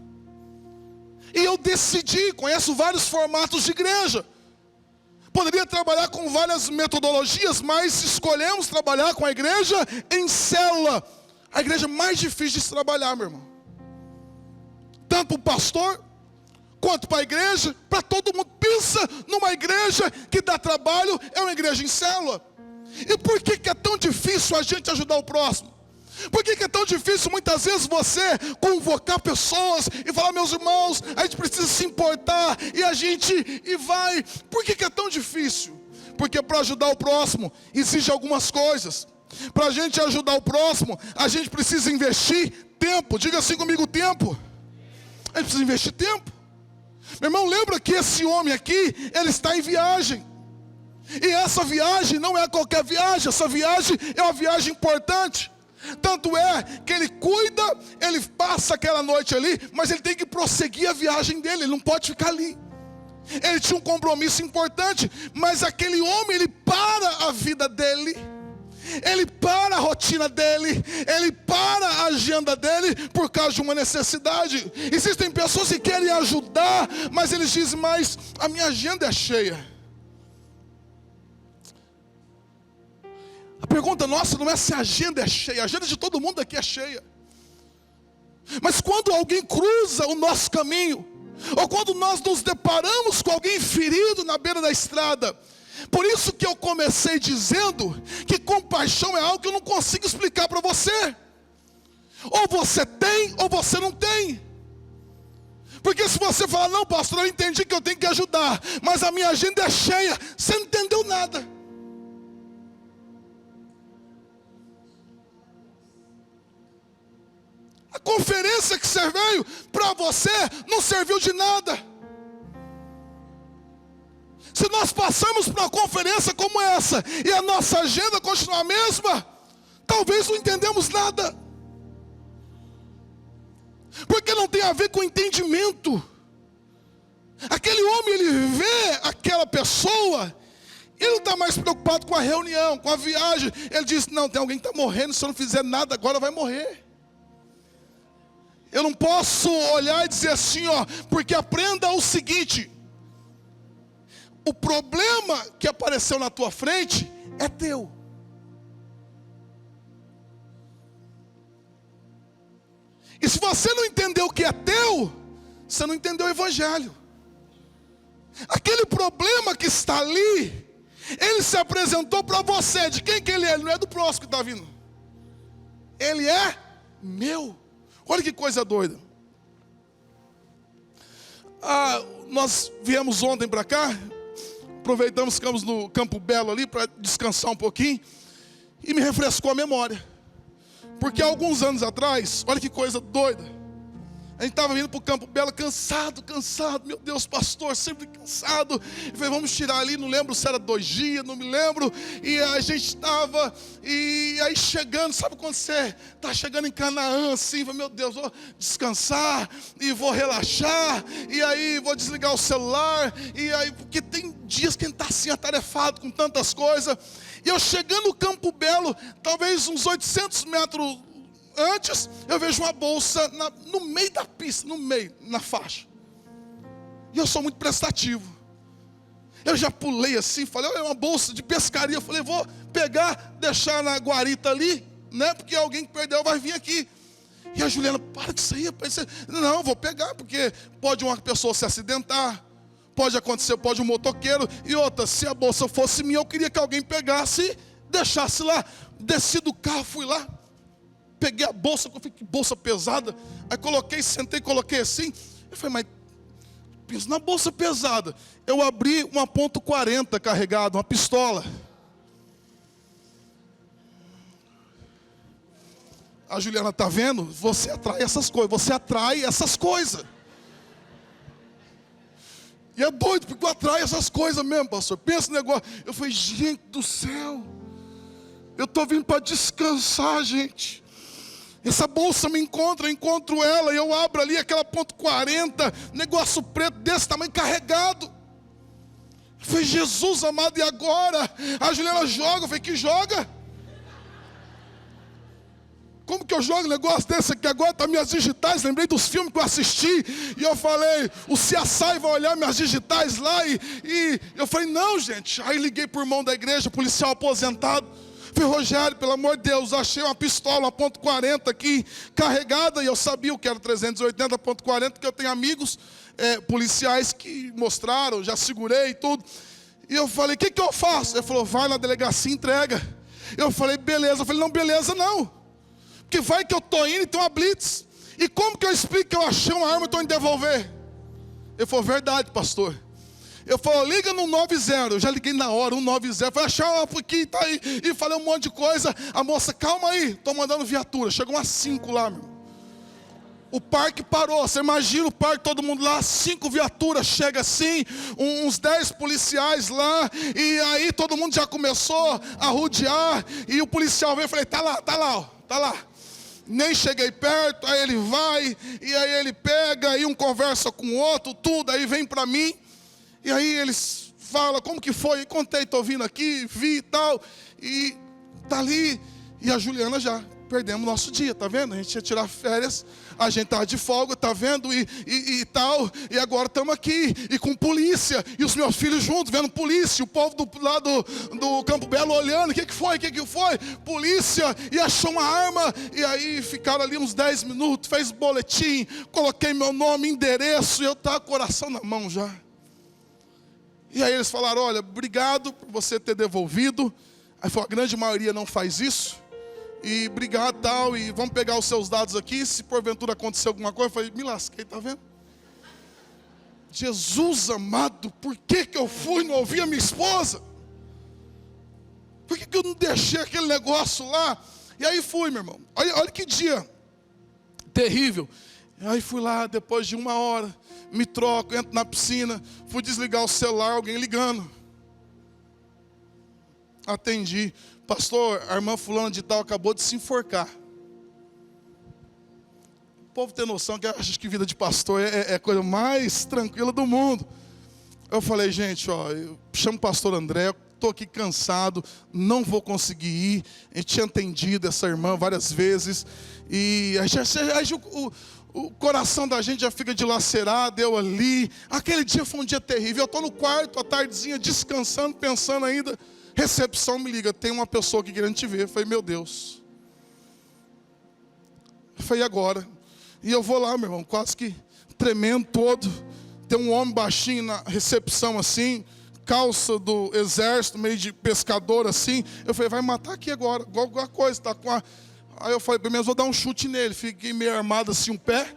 E eu decidi, conheço vários formatos de igreja. Poderia trabalhar com várias metodologias, mas escolhemos trabalhar com a igreja em célula. A igreja mais difícil de se trabalhar, meu irmão. Tanto para o pastor, quanto para a igreja, para todo mundo. Pensa numa igreja que dá trabalho, é uma igreja em célula. E por que é tão difícil a gente ajudar o próximo? Por que é tão difícil muitas vezes você convocar pessoas e falar: meus irmãos, a gente precisa se importar, e vai? Por que é tão difícil? Porque para ajudar o próximo exige algumas coisas. Para a gente ajudar o próximo, a gente precisa investir tempo. Diga assim comigo: tempo. A gente precisa investir tempo. Meu irmão, lembra que esse homem aqui, ele está em viagem. E essa viagem não é qualquer viagem, essa viagem é uma viagem importante. Tanto é que ele cuida, ele passa aquela noite ali, mas ele tem que prosseguir a viagem dele, ele não pode ficar ali. Ele tinha um compromisso importante, mas aquele homem, ele para a vida dele, ele para a rotina dele, ele para a agenda dele por causa de uma necessidade. Existem pessoas que querem ajudar, mas eles dizem, mas a minha agenda é cheia. A pergunta nossa não é se a agenda é cheia, a agenda de todo mundo aqui é cheia. Mas quando alguém cruza o nosso caminho, ou quando nós nos deparamos com alguém ferido na beira da estrada, por isso que eu comecei dizendo que compaixão é algo que eu não consigo explicar para você. Ou você tem, ou você não tem. Porque se você falar, não pastor, eu entendi que eu tenho que ajudar, mas a minha agenda é cheia, você não entendeu nada. A conferência que você veio para você não serviu de nada. Se nós passamos por uma conferência como essa e a nossa agenda continuar a mesma, talvez não entendemos nada. Porque não tem a ver com entendimento. Aquele homem, ele vê aquela pessoa, ele não está mais preocupado com a reunião, com a viagem. Ele diz, não, tem alguém que está morrendo, se eu não fizer nada agora vai morrer. Eu não posso olhar e dizer assim, ó, porque aprenda o seguinte: o problema que apareceu na tua frente é teu. E se você não entendeu o que é teu, você não entendeu o evangelho. Aquele problema que está ali, ele se apresentou para você. De quem que ele é? Ele não é do próximo que está vindo. Ele é meu. Olha que coisa doida. Nós viemos ontem para cá, aproveitamos, ficamos no Campo Belo ali para descansar um pouquinho, e me refrescou a memória. Porque há alguns anos atrás, olha que coisa doida, a gente estava vindo para o Campo Belo cansado, meu Deus, pastor, sempre cansado. Eu falei, vamos tirar ali, não lembro se era 2 dias, não me lembro. E a gente estava, e aí chegando, sabe quando você está chegando em Canaã, assim, meu Deus, vou descansar e vou relaxar, e aí vou desligar o celular, e aí, porque tem dias que a gente está assim, atarefado com tantas coisas. E eu chegando no Campo Belo, talvez uns 800 metros antes, eu vejo uma bolsa no meio da pista, na faixa. E eu sou muito prestativo. Eu já pulei assim, falei, é uma bolsa de pescaria. Eu falei, vou pegar, deixar na guarita ali, né? Porque alguém que perdeu vai vir aqui. E a Juliana, para disso aí, rapaz. Não, vou pegar, porque pode uma pessoa se acidentar, pode acontecer, pode um motoqueiro. E outra, se a bolsa fosse minha, eu queria que alguém pegasse, deixasse lá. Desci do carro, fui lá. Peguei a bolsa, eu falei, que bolsa pesada. Aí coloquei, sentei, coloquei assim. Eu falei, mas penso na bolsa pesada. Eu abri uma .40 carregada, uma pistola. A Juliana, tá vendo? Você atrai essas coisas. E é doido, porque eu atraio essas coisas mesmo, pastor. Pensa no negócio. Eu falei, gente do céu, eu estou vindo para descansar, gente. Essa bolsa me encontra, eu encontro ela, e eu abro ali aquela .40, negócio preto desse tamanho, carregado. Eu falei, Jesus amado, e agora? A Juliana joga, eu falei, que joga? Como que eu jogo um negócio desse aqui agora? Tá minhas digitais, lembrei dos filmes que eu assisti, e eu falei, o CSI vai olhar minhas digitais lá, e eu falei, não gente. Aí liguei pro irmão da igreja, policial aposentado. Falei, Rogério, pelo amor de Deus, achei uma pistola, uma .40 aqui, carregada, e eu sabia o que era 380 .40, porque eu tenho amigos policiais que mostraram, já segurei e tudo. E eu falei, o que eu faço? Ele falou, vai na delegacia e entrega. Eu falei, beleza. Eu falei, não, beleza não. Porque vai que eu estou indo e tem uma blitz. E como que eu explico que eu achei uma arma e estou indo devolver? Ele falou, verdade, pastor. Eu falei, liga no 90, eu já liguei na hora, 190, falei, achar uma aqui, tá aí, e falei um monte de coisa. A moça, calma aí, estou mandando viatura, chegou umas 5 lá, meu. O parque parou, você imagina o parque, todo mundo lá, 5 viaturas, chega assim, uns 10 policiais lá, e aí todo mundo já começou a rodear, e o policial veio e falei, tá lá. Nem cheguei perto, aí ele vai, e aí ele pega, e um conversa com o outro, tudo, aí vem para mim. E aí eles falam, como que foi? E contei, estou vindo aqui, vi e tal. E tá ali, e a Juliana já, perdemos nosso dia, tá vendo? A gente ia tirar férias, a gente tava de folga, tá vendo? E tal, e agora estamos aqui, e com polícia, e os meus filhos juntos, vendo polícia, o povo lá do Campo Belo olhando, o que foi? Polícia, e achou uma arma, e aí ficaram ali uns 10 minutos, fez boletim, coloquei meu nome, endereço, e eu tava com o coração na mão já. E aí eles falaram, olha, obrigado por você ter devolvido. Aí falou, a grande maioria não faz isso. E obrigado tal, e vamos pegar os seus dados aqui. Se porventura acontecer alguma coisa, eu falei, me lasquei, tá vendo? Jesus amado, por que eu fui e não ouvi a minha esposa? Por que eu não deixei aquele negócio lá? E aí fui, meu irmão. Olha que dia terrível. E aí fui lá, depois de 1 hora, me troco, entro na piscina, fui desligar o celular, alguém ligando. Atendi, pastor, a irmã fulana de tal acabou de se enforcar. O povo tem noção que acha que vida de pastor é a coisa mais tranquila do mundo. Eu falei, gente, ó, eu chamo o pastor André, estou aqui cansado, não vou conseguir ir. A gente tinha atendido essa irmã várias vezes, e aí o coração da gente já fica dilacerado, eu ali. Aquele dia foi um dia terrível, eu estou no quarto, à tardezinha, descansando, pensando ainda. Recepção me liga, tem uma pessoa aqui querendo te ver. Eu falei, meu Deus. Eu falei, e agora? E eu vou lá, meu irmão, quase que tremendo todo. Tem um homem baixinho na recepção assim, calça do exército, meio de pescador assim. Eu falei, vai matar aqui agora, alguma coisa, tá com a... Aí eu falei, pelo menos vou dar um chute nele. Fiquei meio armado assim, um pé,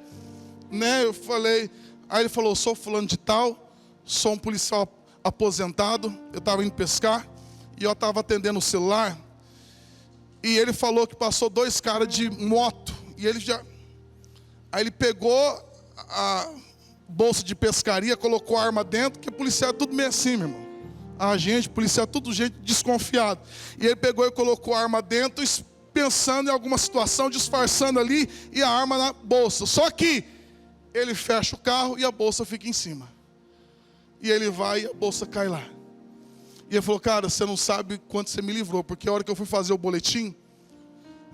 né? Eu falei, aí ele falou, sou fulano de tal, sou um policial aposentado, eu estava indo pescar, e eu estava atendendo o celular, e ele falou que passou 2 caras de moto, e ele já... Aí ele pegou a bolsa de pescaria, colocou a arma dentro, porque policial é tudo meio assim, meu irmão. A gente, policial é tudo gente desconfiado. E ele pegou e colocou a arma dentro, pensando em alguma situação, disfarçando ali, e a arma na bolsa. Só que ele fecha o carro e a bolsa fica em cima. E ele vai e a bolsa cai lá. E ele falou, cara, você não sabe quanto você me livrou, porque a hora que eu fui fazer o boletim,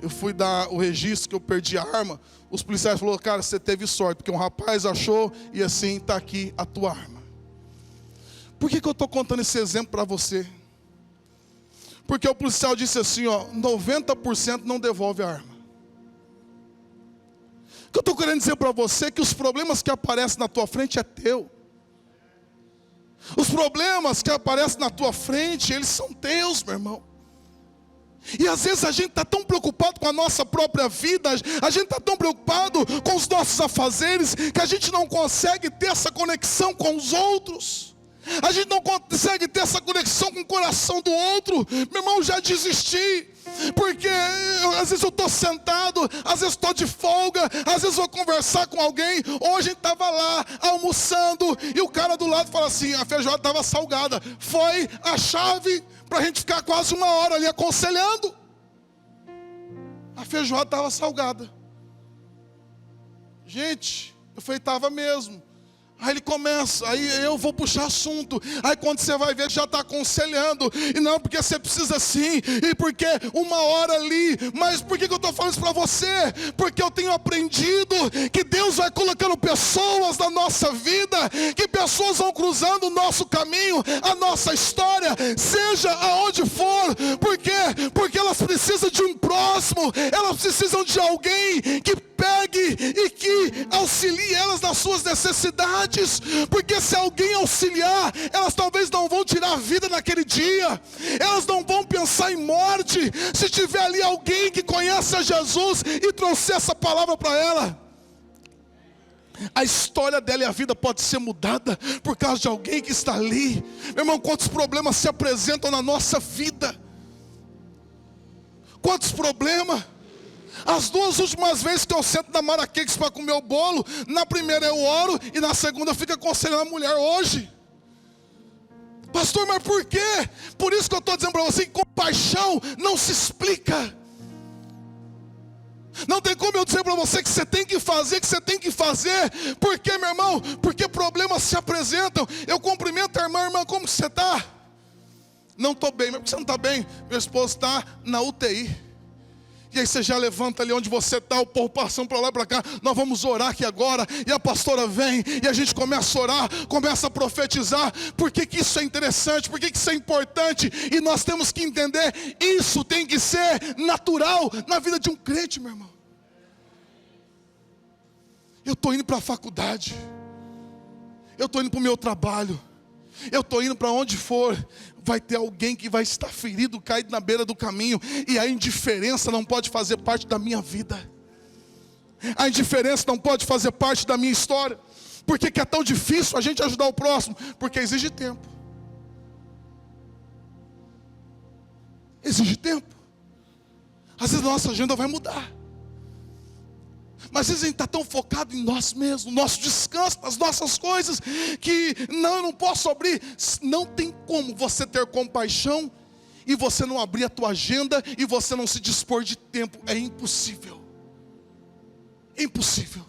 eu fui dar o registro que eu perdi a arma, os policiais falaram, cara, você teve sorte, porque um rapaz achou e assim está aqui a tua arma. Por que eu estou contando esse exemplo para você? Porque o policial disse assim, ó, 90% não devolve a arma. O que eu estou querendo dizer para você é que os problemas que aparecem na tua frente é teu. Os problemas que aparecem na tua frente, eles são teus, meu irmão. E às vezes a gente está tão preocupado com a nossa própria vida, a gente está tão preocupado com os nossos afazeres, que a gente não consegue ter essa conexão com os outros. A gente não consegue ter essa conexão com o coração do outro. Meu irmão, já desisti. Porque às vezes eu estou sentado, às vezes estou de folga, às vezes vou conversar com alguém. Hoje a gente estava lá almoçando e o cara do lado fala assim, a feijoada estava salgada. Foi a chave para a gente ficar quase 1 hora ali aconselhando. A feijoada estava salgada. Gente, eu falei, estava mesmo. Aí ele começa, aí eu vou puxar assunto. Aí quando você vai ver, já está aconselhando. E não, porque você precisa sim. E porque 1 hora ali. Mas por que eu estou falando isso para você? Porque eu tenho aprendido que Deus vai colocando pessoas na nossa vida. Que pessoas vão cruzando o nosso caminho, a nossa história. Seja aonde for. Por quê? Porque elas precisam de um próximo. Elas precisam de alguém que pegue e que auxilie elas nas suas necessidades. Porque se alguém auxiliar, elas talvez não vão tirar a vida naquele dia, elas não vão pensar em morte, se tiver ali alguém que conhece a Jesus e trouxer essa palavra para ela. A história dela e a vida pode ser mudada por causa de alguém que está ali. Meu irmão, quantos problemas se apresentam na nossa vida? Quantos problemas? As 2 últimas vezes que eu sento na Maraquex para comer o bolo, na primeira eu oro e na segunda eu fico aconselhando a mulher hoje. Pastor, mas por quê? Por isso que eu estou dizendo para você que compaixão não se explica. Não tem como eu dizer para você que você tem que fazer, porque, meu irmão, porque problemas se apresentam. Eu cumprimento a irmã, como que você está? Não estou bem. Mas por que você não está bem? Meu esposo está na UTI. E aí você já levanta ali onde você está, o povo passando para lá e para cá. Nós vamos orar aqui agora. E a pastora vem e a gente começa a orar, começa a profetizar. Por que isso é interessante? Por que isso é importante? E nós temos que entender, isso tem que ser natural na vida de um crente, meu irmão. Eu estou indo para a faculdade. Eu estou indo para o meu trabalho. Eu estou indo para onde for. Vai ter alguém que vai estar ferido, caído na beira do caminho. E a indiferença não pode fazer parte da minha vida. A indiferença não pode fazer parte da minha história. Por que é tão difícil a gente ajudar o próximo? Porque exige tempo. Exige tempo. Às vezes a nossa agenda vai mudar. Mas às vezes a gente está tão focado em nós mesmos, no nosso descanso, nas nossas coisas, que eu não posso abrir. Não tem como você ter compaixão e você não abrir a tua agenda e você não se dispor de tempo. É impossível. É impossível.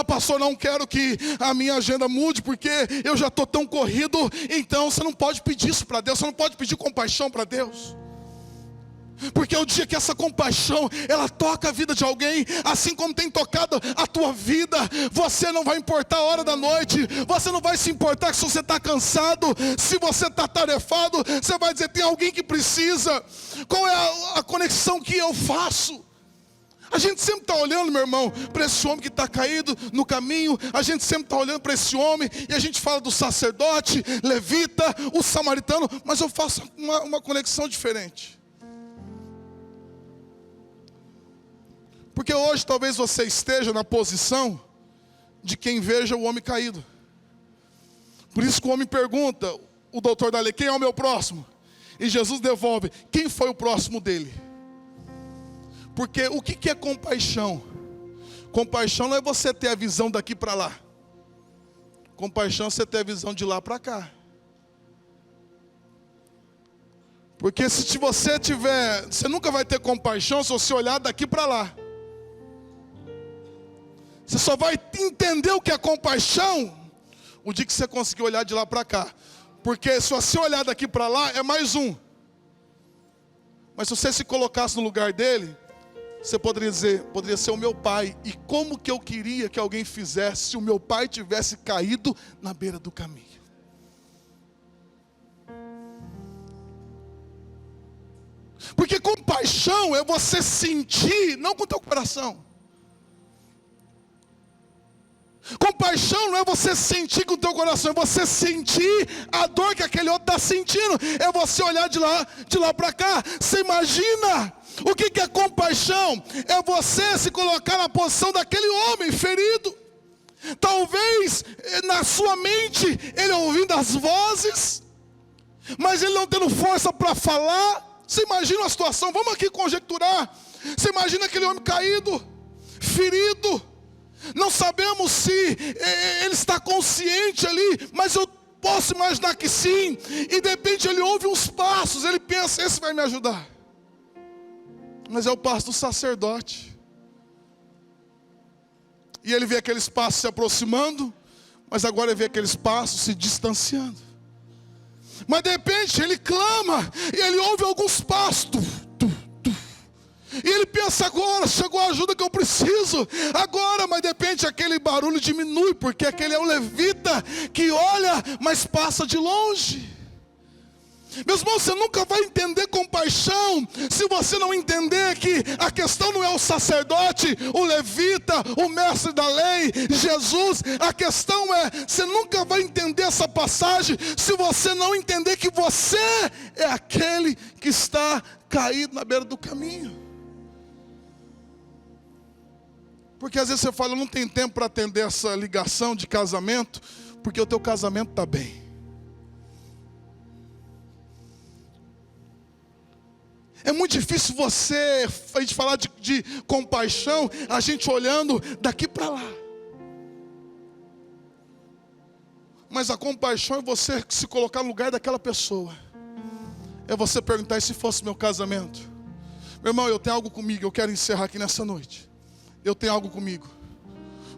Pastor, não quero que a minha agenda mude porque eu já estou tão corrido. Então você não pode pedir isso para Deus, você não pode pedir compaixão para Deus. Porque o dia que essa compaixão, ela toca a vida de alguém, assim como tem tocado a tua vida, você não vai importar a hora da noite, você não vai se importar se você está cansado, se você está tarefado, você vai dizer, tem alguém que precisa. Qual é a conexão que eu faço? A gente sempre está olhando, meu irmão, para esse homem que está caído no caminho. A gente sempre está olhando para esse homem, e a gente fala do sacerdote, levita, o samaritano. Mas eu faço uma conexão diferente. Porque hoje talvez você esteja na posição de quem veja o homem caído. Por isso que o homem pergunta, o doutor da lei, quem é o meu próximo? E Jesus devolve, quem foi o próximo dele? Porque o que é compaixão? Compaixão não é você ter a visão daqui para lá. Compaixão é você ter a visão de lá para cá. Porque se você tiver, você nunca vai ter compaixão se você olhar daqui para lá. Você só vai entender o que é compaixão o dia que você conseguir olhar de lá para cá. Porque se você olhar daqui para lá, é mais um. Mas se você se colocasse no lugar dele, você poderia dizer, poderia ser o meu pai. E como que eu queria que alguém fizesse se o meu pai tivesse caído na beira do caminho? Porque compaixão é você sentir, não com o teu coração. Compaixão não é você sentir com o teu coração, é você sentir a dor que aquele outro está sentindo. É você olhar de lá para cá. Você imagina o que é compaixão? É você se colocar na posição daquele homem ferido. Talvez na sua mente ele ouvindo as vozes, mas ele não tendo força para falar. Você imagina a situação, vamos aqui conjecturar. Você imagina aquele homem caído, ferido. Não sabemos se ele está consciente ali, mas eu posso imaginar que sim. E de repente ele ouve uns passos, ele pensa, esse vai me ajudar. Mas é o passo do sacerdote. E ele vê aqueles passos se aproximando, mas agora ele vê aqueles passos se distanciando. Mas de repente ele clama, e ele ouve alguns passos. E ele pensa, agora chegou a ajuda que eu preciso. Agora, mas de repente aquele barulho diminui, porque aquele é o levita que olha, mas passa de longe. Meus irmãos, você nunca vai entender compaixão se você não entender que a questão não é o sacerdote, o levita, o mestre da lei, Jesus. A questão é, você nunca vai entender essa passagem se você não entender que você é aquele que está caído na beira do caminho. Porque às vezes você fala, eu não tenho tempo para atender essa ligação de casamento, porque o teu casamento está bem. É muito difícil a gente falar de compaixão, a gente olhando daqui para lá. Mas a compaixão é você se colocar no lugar daquela pessoa. É você perguntar, e se fosse meu casamento? Meu irmão, eu tenho algo comigo, eu quero encerrar aqui nessa noite. Eu tenho algo comigo.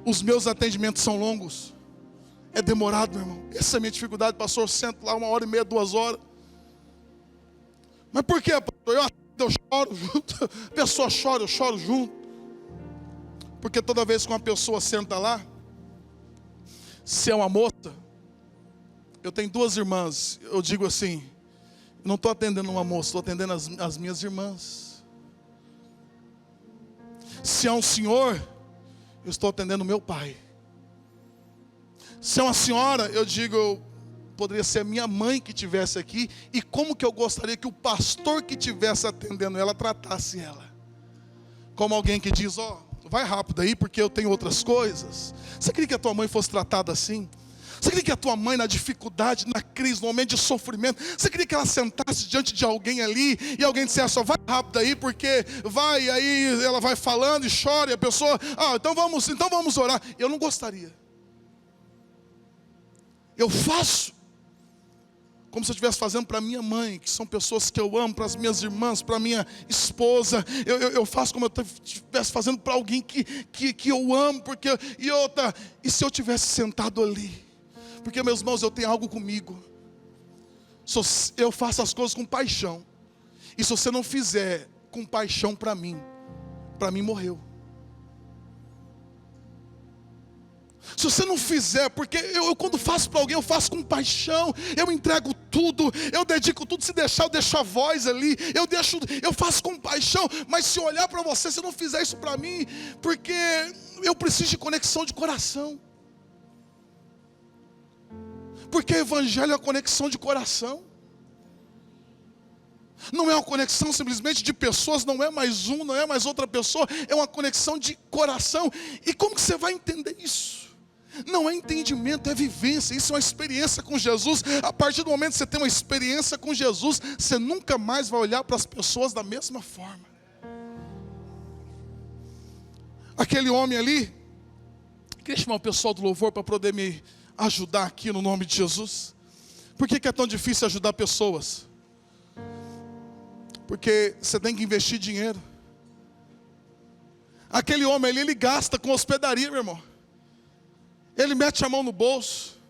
Os meus atendimentos são longos. É demorado, meu irmão. Essa é a minha dificuldade, pastor. Eu sento lá 1h30, 2 horas. Mas por quê, pastor? Eu choro junto. A pessoa chora, eu choro junto. Porque toda vez que uma pessoa senta lá, se é uma moça, eu tenho 2 irmãs. Eu digo assim, não estou atendendo uma moça, estou atendendo as minhas irmãs. Se é um senhor, eu estou atendendo meu pai. Se é uma senhora, eu digo, poderia ser a minha mãe que estivesse aqui. E como que eu gostaria que o pastor que estivesse atendendo ela tratasse ela? Como alguém que diz, vai rápido aí porque eu tenho outras coisas. Você queria que a tua mãe fosse tratada assim? Você queria que a tua mãe na dificuldade, na crise, no momento de sofrimento, você queria que ela sentasse diante de alguém ali e alguém dissesse, vai rápido aí porque vai, e aí ela vai falando e chora e a pessoa, então vamos orar. Eu não gostaria. Eu faço como se eu estivesse fazendo para minha mãe, que são pessoas que eu amo, para as minhas irmãs, para minha esposa. Eu faço como eu estivesse fazendo para alguém que eu amo, e se eu tivesse sentado ali? Porque, meus irmãos, eu tenho algo comigo. Eu faço as coisas com paixão. E se você não fizer com paixão para mim morreu. Se você não fizer, porque eu quando faço para alguém, eu faço com paixão, eu entrego tudo, eu dedico tudo, se deixar, eu deixo a voz ali, eu faço com paixão, mas se eu olhar para você, se não fizer isso para mim, porque eu preciso de conexão de coração. Porque o evangelho é uma conexão de coração. Não é uma conexão simplesmente de pessoas, não é mais um, não é mais outra pessoa, é uma conexão de coração. E como que você vai entender isso? Não é entendimento, é vivência, isso é uma experiência com Jesus. A partir do momento que você tem uma experiência com Jesus, você nunca mais vai olhar para as pessoas da mesma forma. Aquele homem ali, queria chamar o pessoal do louvor para poder me ajudar aqui no nome de Jesus. Por que é tão difícil ajudar pessoas? Porque você tem que investir dinheiro. Aquele homem ali, ele gasta com hospedaria, meu irmão. Ele mete a mão no bolso.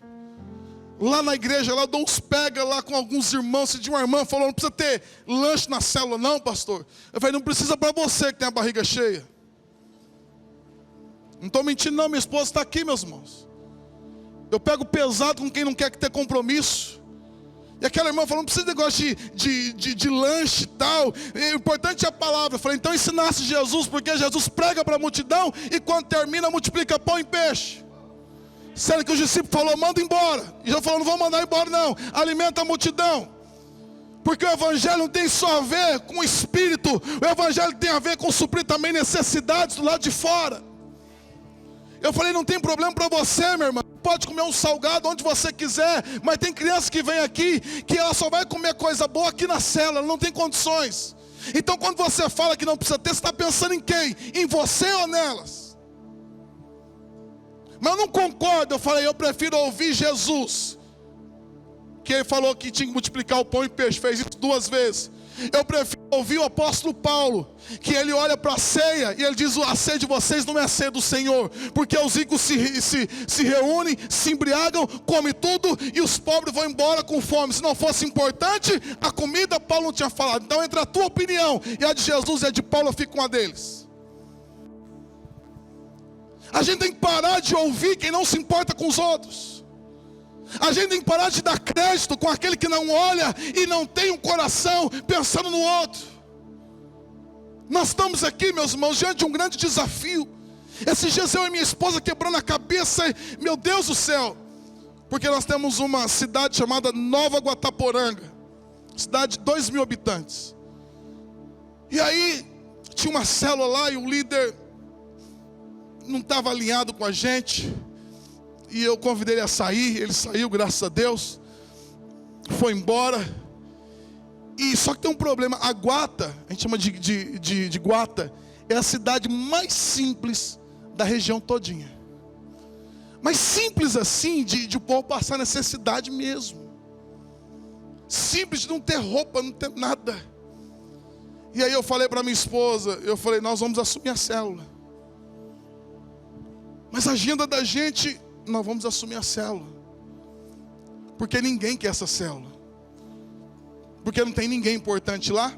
Lá na igreja, lá dou uns pega lá com alguns irmãos. Se de uma irmã falou, não precisa ter lanche na célula não, pastor. Eu falei, não precisa para você que tem a barriga cheia. Não estou mentindo não, minha esposa está aqui, meus irmãos. Eu pego pesado com quem não quer ter compromisso. E aquela irmã falou, não precisa de negócio de lanche e tal. O importante é a palavra. Eu falei, então ensinasse Jesus, porque Jesus prega para a multidão e quando termina multiplica pão e peixe. Sendo que o discípulo falou, manda embora. E Jesus falou, não vou mandar embora não, alimenta a multidão. Porque o evangelho não tem só a ver com o espírito, o evangelho tem a ver com suprir também necessidades do lado de fora. Eu falei, não tem problema para você, meu irmão. Pode comer um salgado onde você quiser. Mas tem criança que vem aqui, que ela só vai comer coisa boa aqui na cela, ela não tem condições. Então quando você fala que não precisa ter, você está pensando em quem? Em você ou nelas? Mas eu não concordo, eu falei, eu prefiro ouvir Jesus, que ele falou que tinha que multiplicar o pão e peixe, fez isso 2 vezes. Eu prefiro ouvir o apóstolo Paulo, que ele olha para a ceia e ele diz, a ceia de vocês não é a ceia do Senhor, porque os ricos se reúnem, se embriagam, comem tudo e os pobres vão embora com fome. Se não fosse importante a comida, Paulo não tinha falado. Então entre a tua opinião e a de Jesus e a de Paulo, eu fico com a deles. A gente tem que parar de ouvir quem não se importa com os outros. A gente tem que parar de dar crédito com aquele que não olha e não tem um coração pensando no outro. Nós estamos aqui, meus irmãos, diante de um grande desafio. Esses dias eu e minha esposa quebrando a cabeça, meu Deus do céu. Porque nós temos uma cidade chamada Nova Guataporanga, cidade de 2.000 habitantes. E aí tinha uma célula lá e o líder não estava alinhado com a gente. E eu convidei ele a sair, ele saiu, graças a Deus. Foi embora. E só que tem um problema, a Guata, a gente chama de Guata, é a cidade mais simples da região todinha. Mas simples assim, de o povo passar necessidade mesmo. Simples de não ter roupa, não ter nada. E aí eu falei para minha esposa, eu falei, nós vamos assumir a célula. Mas a agenda da gente, nós vamos assumir a célula. Porque ninguém quer essa célula. Porque não tem ninguém importante lá.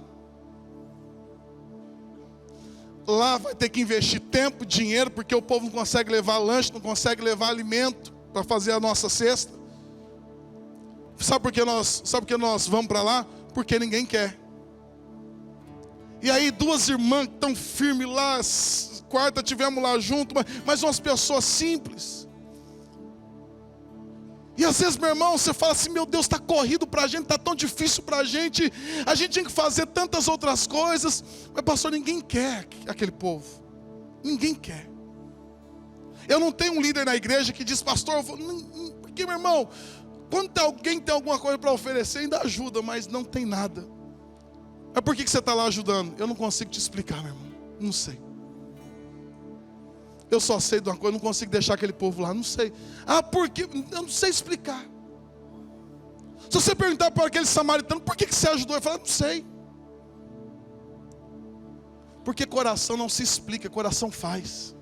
Lá vai ter que investir tempo, dinheiro, porque o povo não consegue levar lanche, não consegue levar alimento para fazer a nossa cesta. Sabe por que nós vamos para lá? Porque ninguém quer. E aí duas irmãs que estão firmes lá, quarta tivemos lá junto, mas umas pessoas simples. E às vezes, meu irmão, você fala assim, meu Deus, está corrido para a gente, está tão difícil para a gente tinha que fazer tantas outras coisas. Mas pastor, ninguém quer aquele povo. Ninguém quer. Eu não tenho um líder na igreja que diz, pastor, porque meu irmão, quando alguém tem alguma coisa para oferecer, ainda ajuda, mas não tem nada. Mas por que você está lá ajudando? Eu não consigo te explicar, meu irmão. Não sei. Eu só sei de uma coisa, eu não consigo deixar aquele povo lá, não sei. Por quê? Eu não sei explicar. Se você perguntar para aquele samaritano, por que você ajudou? Ele fala, não sei. Porque coração não se explica, coração faz.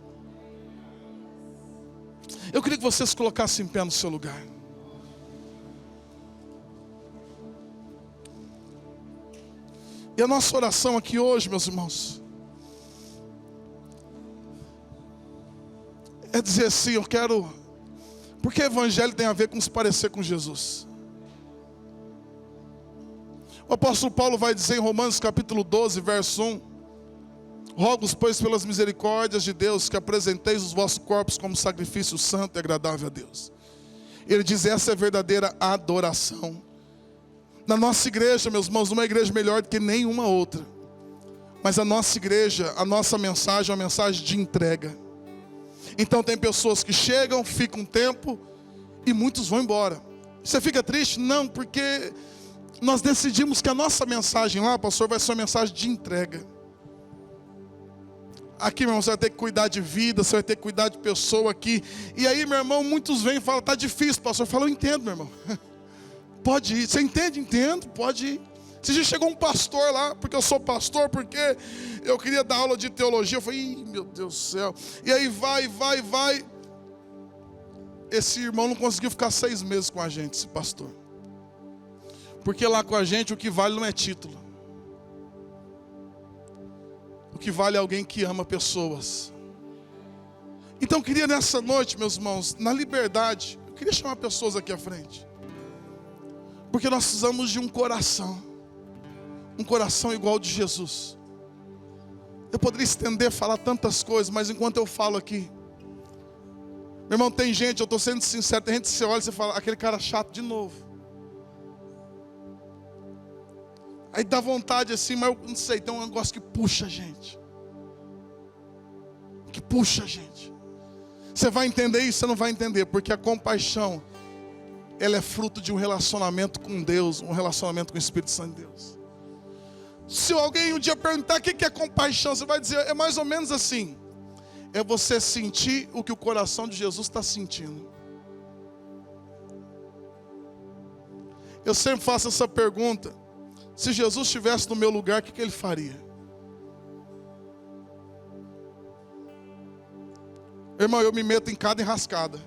Eu queria que vocês colocassem em pé no seu lugar. E a nossa oração aqui hoje, meus irmãos, é dizer assim, eu quero... Porque evangelho tem a ver com se parecer com Jesus. O apóstolo Paulo vai dizer em Romanos capítulo 12, verso 1: rogo-vos, pois, pelas misericórdias de Deus, que apresenteis os vossos corpos como sacrifício santo e agradável a Deus. Ele diz, essa é a verdadeira adoração. Na nossa igreja, meus irmãos, uma igreja melhor do que nenhuma outra. Mas a nossa igreja, a nossa mensagem é uma mensagem de entrega. Então tem pessoas que chegam, ficam um tempo e muitos vão embora. Você fica triste? Não, porque nós decidimos que a nossa mensagem lá, pastor, vai ser uma mensagem de entrega. Aqui, meu irmão, você vai ter que cuidar de vida, você vai ter que cuidar de pessoa aqui. E aí, meu irmão, muitos vêm e falam, está difícil, pastor. Eu falo, eu entendo, meu irmão. Pode ir. Você entende? Entendo, pode ir. Se já chegou um pastor lá, porque eu sou pastor, porque eu queria dar aula de teologia. Eu falei, meu Deus do céu. E aí vai. Esse irmão não conseguiu ficar 6 meses com a gente, esse pastor. Porque lá com a gente o que vale não é título. O que vale é alguém que ama pessoas. Então eu queria nessa noite, meus irmãos, na liberdade, eu queria chamar pessoas aqui à frente. Porque nós precisamos de um coração igual ao de Jesus. Eu poderia estender, falar tantas coisas, mas enquanto eu falo aqui, meu irmão, tem gente, eu estou sendo sincero, tem gente que você olha e você fala, aquele cara chato de novo. Aí dá vontade assim, mas eu não sei, tem um negócio que puxa a gente. Você vai entender isso, você não vai entender, porque a compaixão, ela é fruto de um relacionamento com Deus, um relacionamento com o Espírito Santo de Deus. Se alguém um dia perguntar o que é compaixão, você vai dizer, é mais ou menos assim. É você sentir o que o coração de Jesus está sentindo. Eu sempre faço essa pergunta. Se Jesus estivesse no meu lugar, o que ele faria? Irmão, eu me meto em cada enrascada.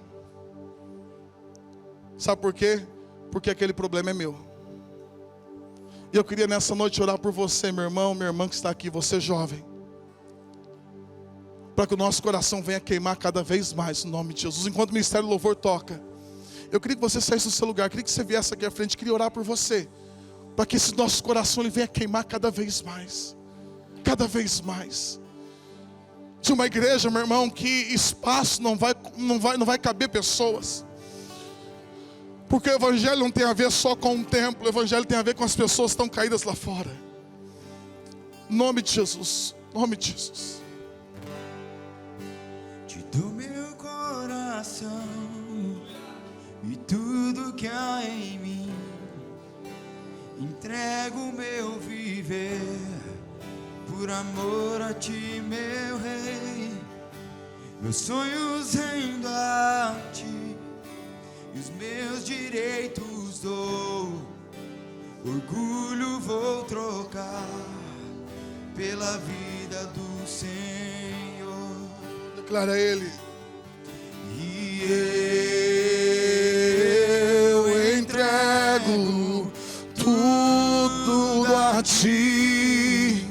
Sabe por quê? Porque aquele problema é meu. E eu queria nessa noite orar por você, meu irmão, minha irmã que está aqui, você jovem. Para que o nosso coração venha queimar cada vez mais no nome de Jesus. Enquanto o Ministério do Louvor toca, eu queria que você saísse do seu lugar, eu queria que você viesse aqui à frente, queria orar por você. Para que esse nosso coração ele venha queimar cada vez mais. Cada vez mais. De uma igreja, meu irmão, que espaço não vai caber pessoas. Porque o evangelho não tem a ver só com um templo. O evangelho tem a ver com as pessoas que estão caídas lá fora. Em nome de Jesus. Em nome de Jesus. Do meu coração e tudo que há em mim, entrego o meu viver por amor a ti, meu rei. Meus sonhos rendo a ti e os meus direitos dou. Orgulho vou trocar pela vida do Senhor. Declara a Ele. E eu entrego Tudo a Ti,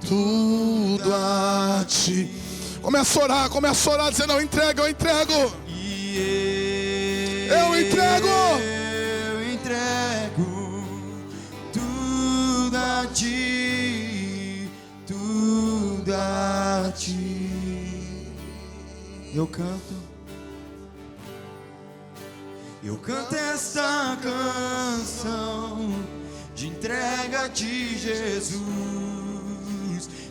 tudo a Ti. Começa a orar, dizendo: eu entrego. Eu entrego tudo a Ti, tudo a Ti. Eu canto esta canção de entrega a Ti, Jesus,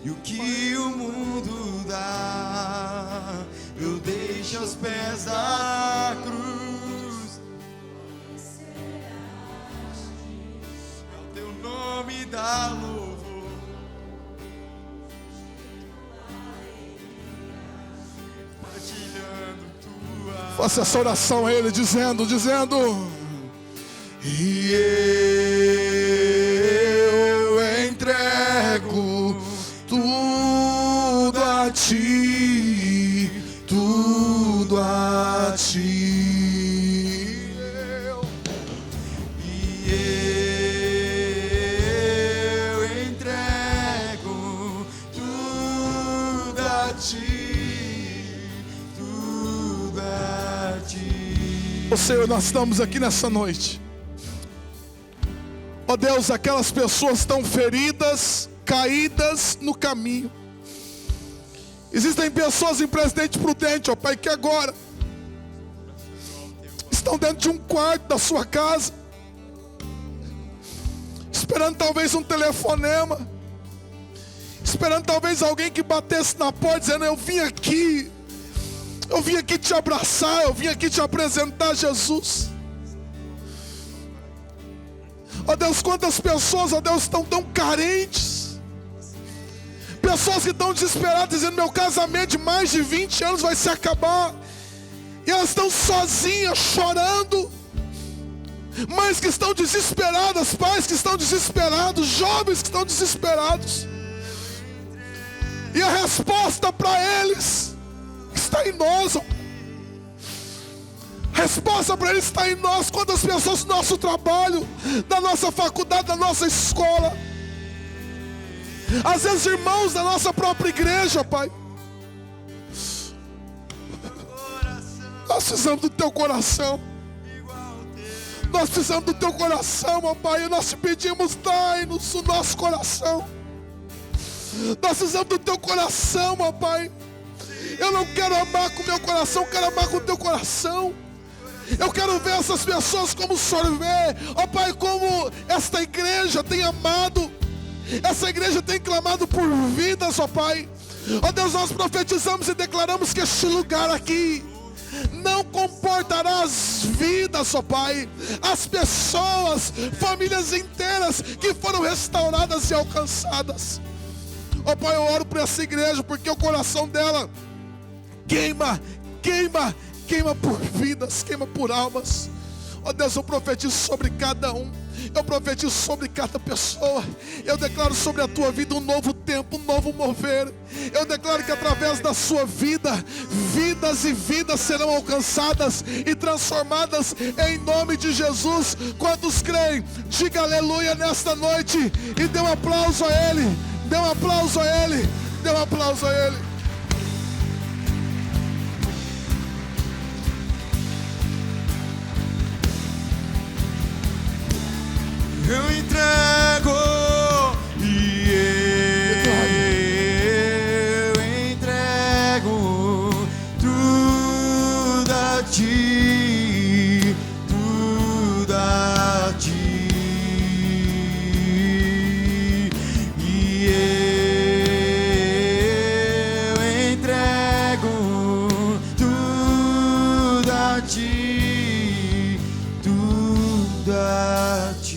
e o que o mundo dá eu deixo aos pés da cruz. Ao Teu nome dá louvor, partilhando Tua. Faça essa oração a Ele, dizendo: e eu entrego tudo a Ti, tudo a Ti. E eu entrego tudo a Ti, tudo a Ti. Ó Senhor, nós estamos aqui nessa noite. Ó Deus, aquelas pessoas estão feridas, caídas no caminho. Existem pessoas em Presidente Prudente, ó Pai, que agora estão dentro de um quarto da sua casa, esperando talvez um telefonema, esperando talvez alguém que batesse na porta, dizendo: eu vim aqui te abraçar, eu vim aqui te apresentar Jesus. Ó Deus, quantas pessoas, ó Deus, estão tão carentes, pessoas que estão desesperadas, dizendo: meu casamento de mais de 20 anos vai se acabar, e elas estão sozinhas, chorando. Mães que estão desesperadas, pais que estão desesperados, jovens que estão desesperados, e a resposta para eles está em nós. A resposta para eles está em nós. Quantas pessoas do nosso trabalho, da nossa faculdade, da nossa escola, às vezes irmãos da nossa própria igreja, Pai. Nós precisamos do Teu coração. Nós precisamos do Teu coração, ó Pai. E nós te pedimos: dai-nos o nosso coração. Nós precisamos do Teu coração, ó Pai. Eu não quero amar com o meu coração, eu quero amar com o Teu coração. Eu quero ver essas pessoas como o Senhor vê, ó Pai, como esta igreja tem amado. Essa igreja tem clamado por vidas, ó Pai. Ó Deus, nós profetizamos e declaramos que este lugar aqui não comportará as vidas, ó Pai, as pessoas, famílias inteiras que foram restauradas e alcançadas. Ó Pai, eu oro por essa igreja, porque o coração dela queima por vidas, queima por almas. Ó Deus, eu profetizo sobre cada um, eu profetizo sobre cada pessoa. Eu declaro sobre a tua vida um novo tempo, um novo mover. Eu declaro que através da sua vida, vidas e vidas serão alcançadas e transformadas em nome de Jesus. Quantos creem, diga aleluia nesta noite e dê um aplauso a Ele. Dê um aplauso a Ele. Dê um aplauso a Ele. Eu entrego e eu entrego tudo a Ti, tudo a Ti. E eu entrego tudo a Ti, tudo a Ti.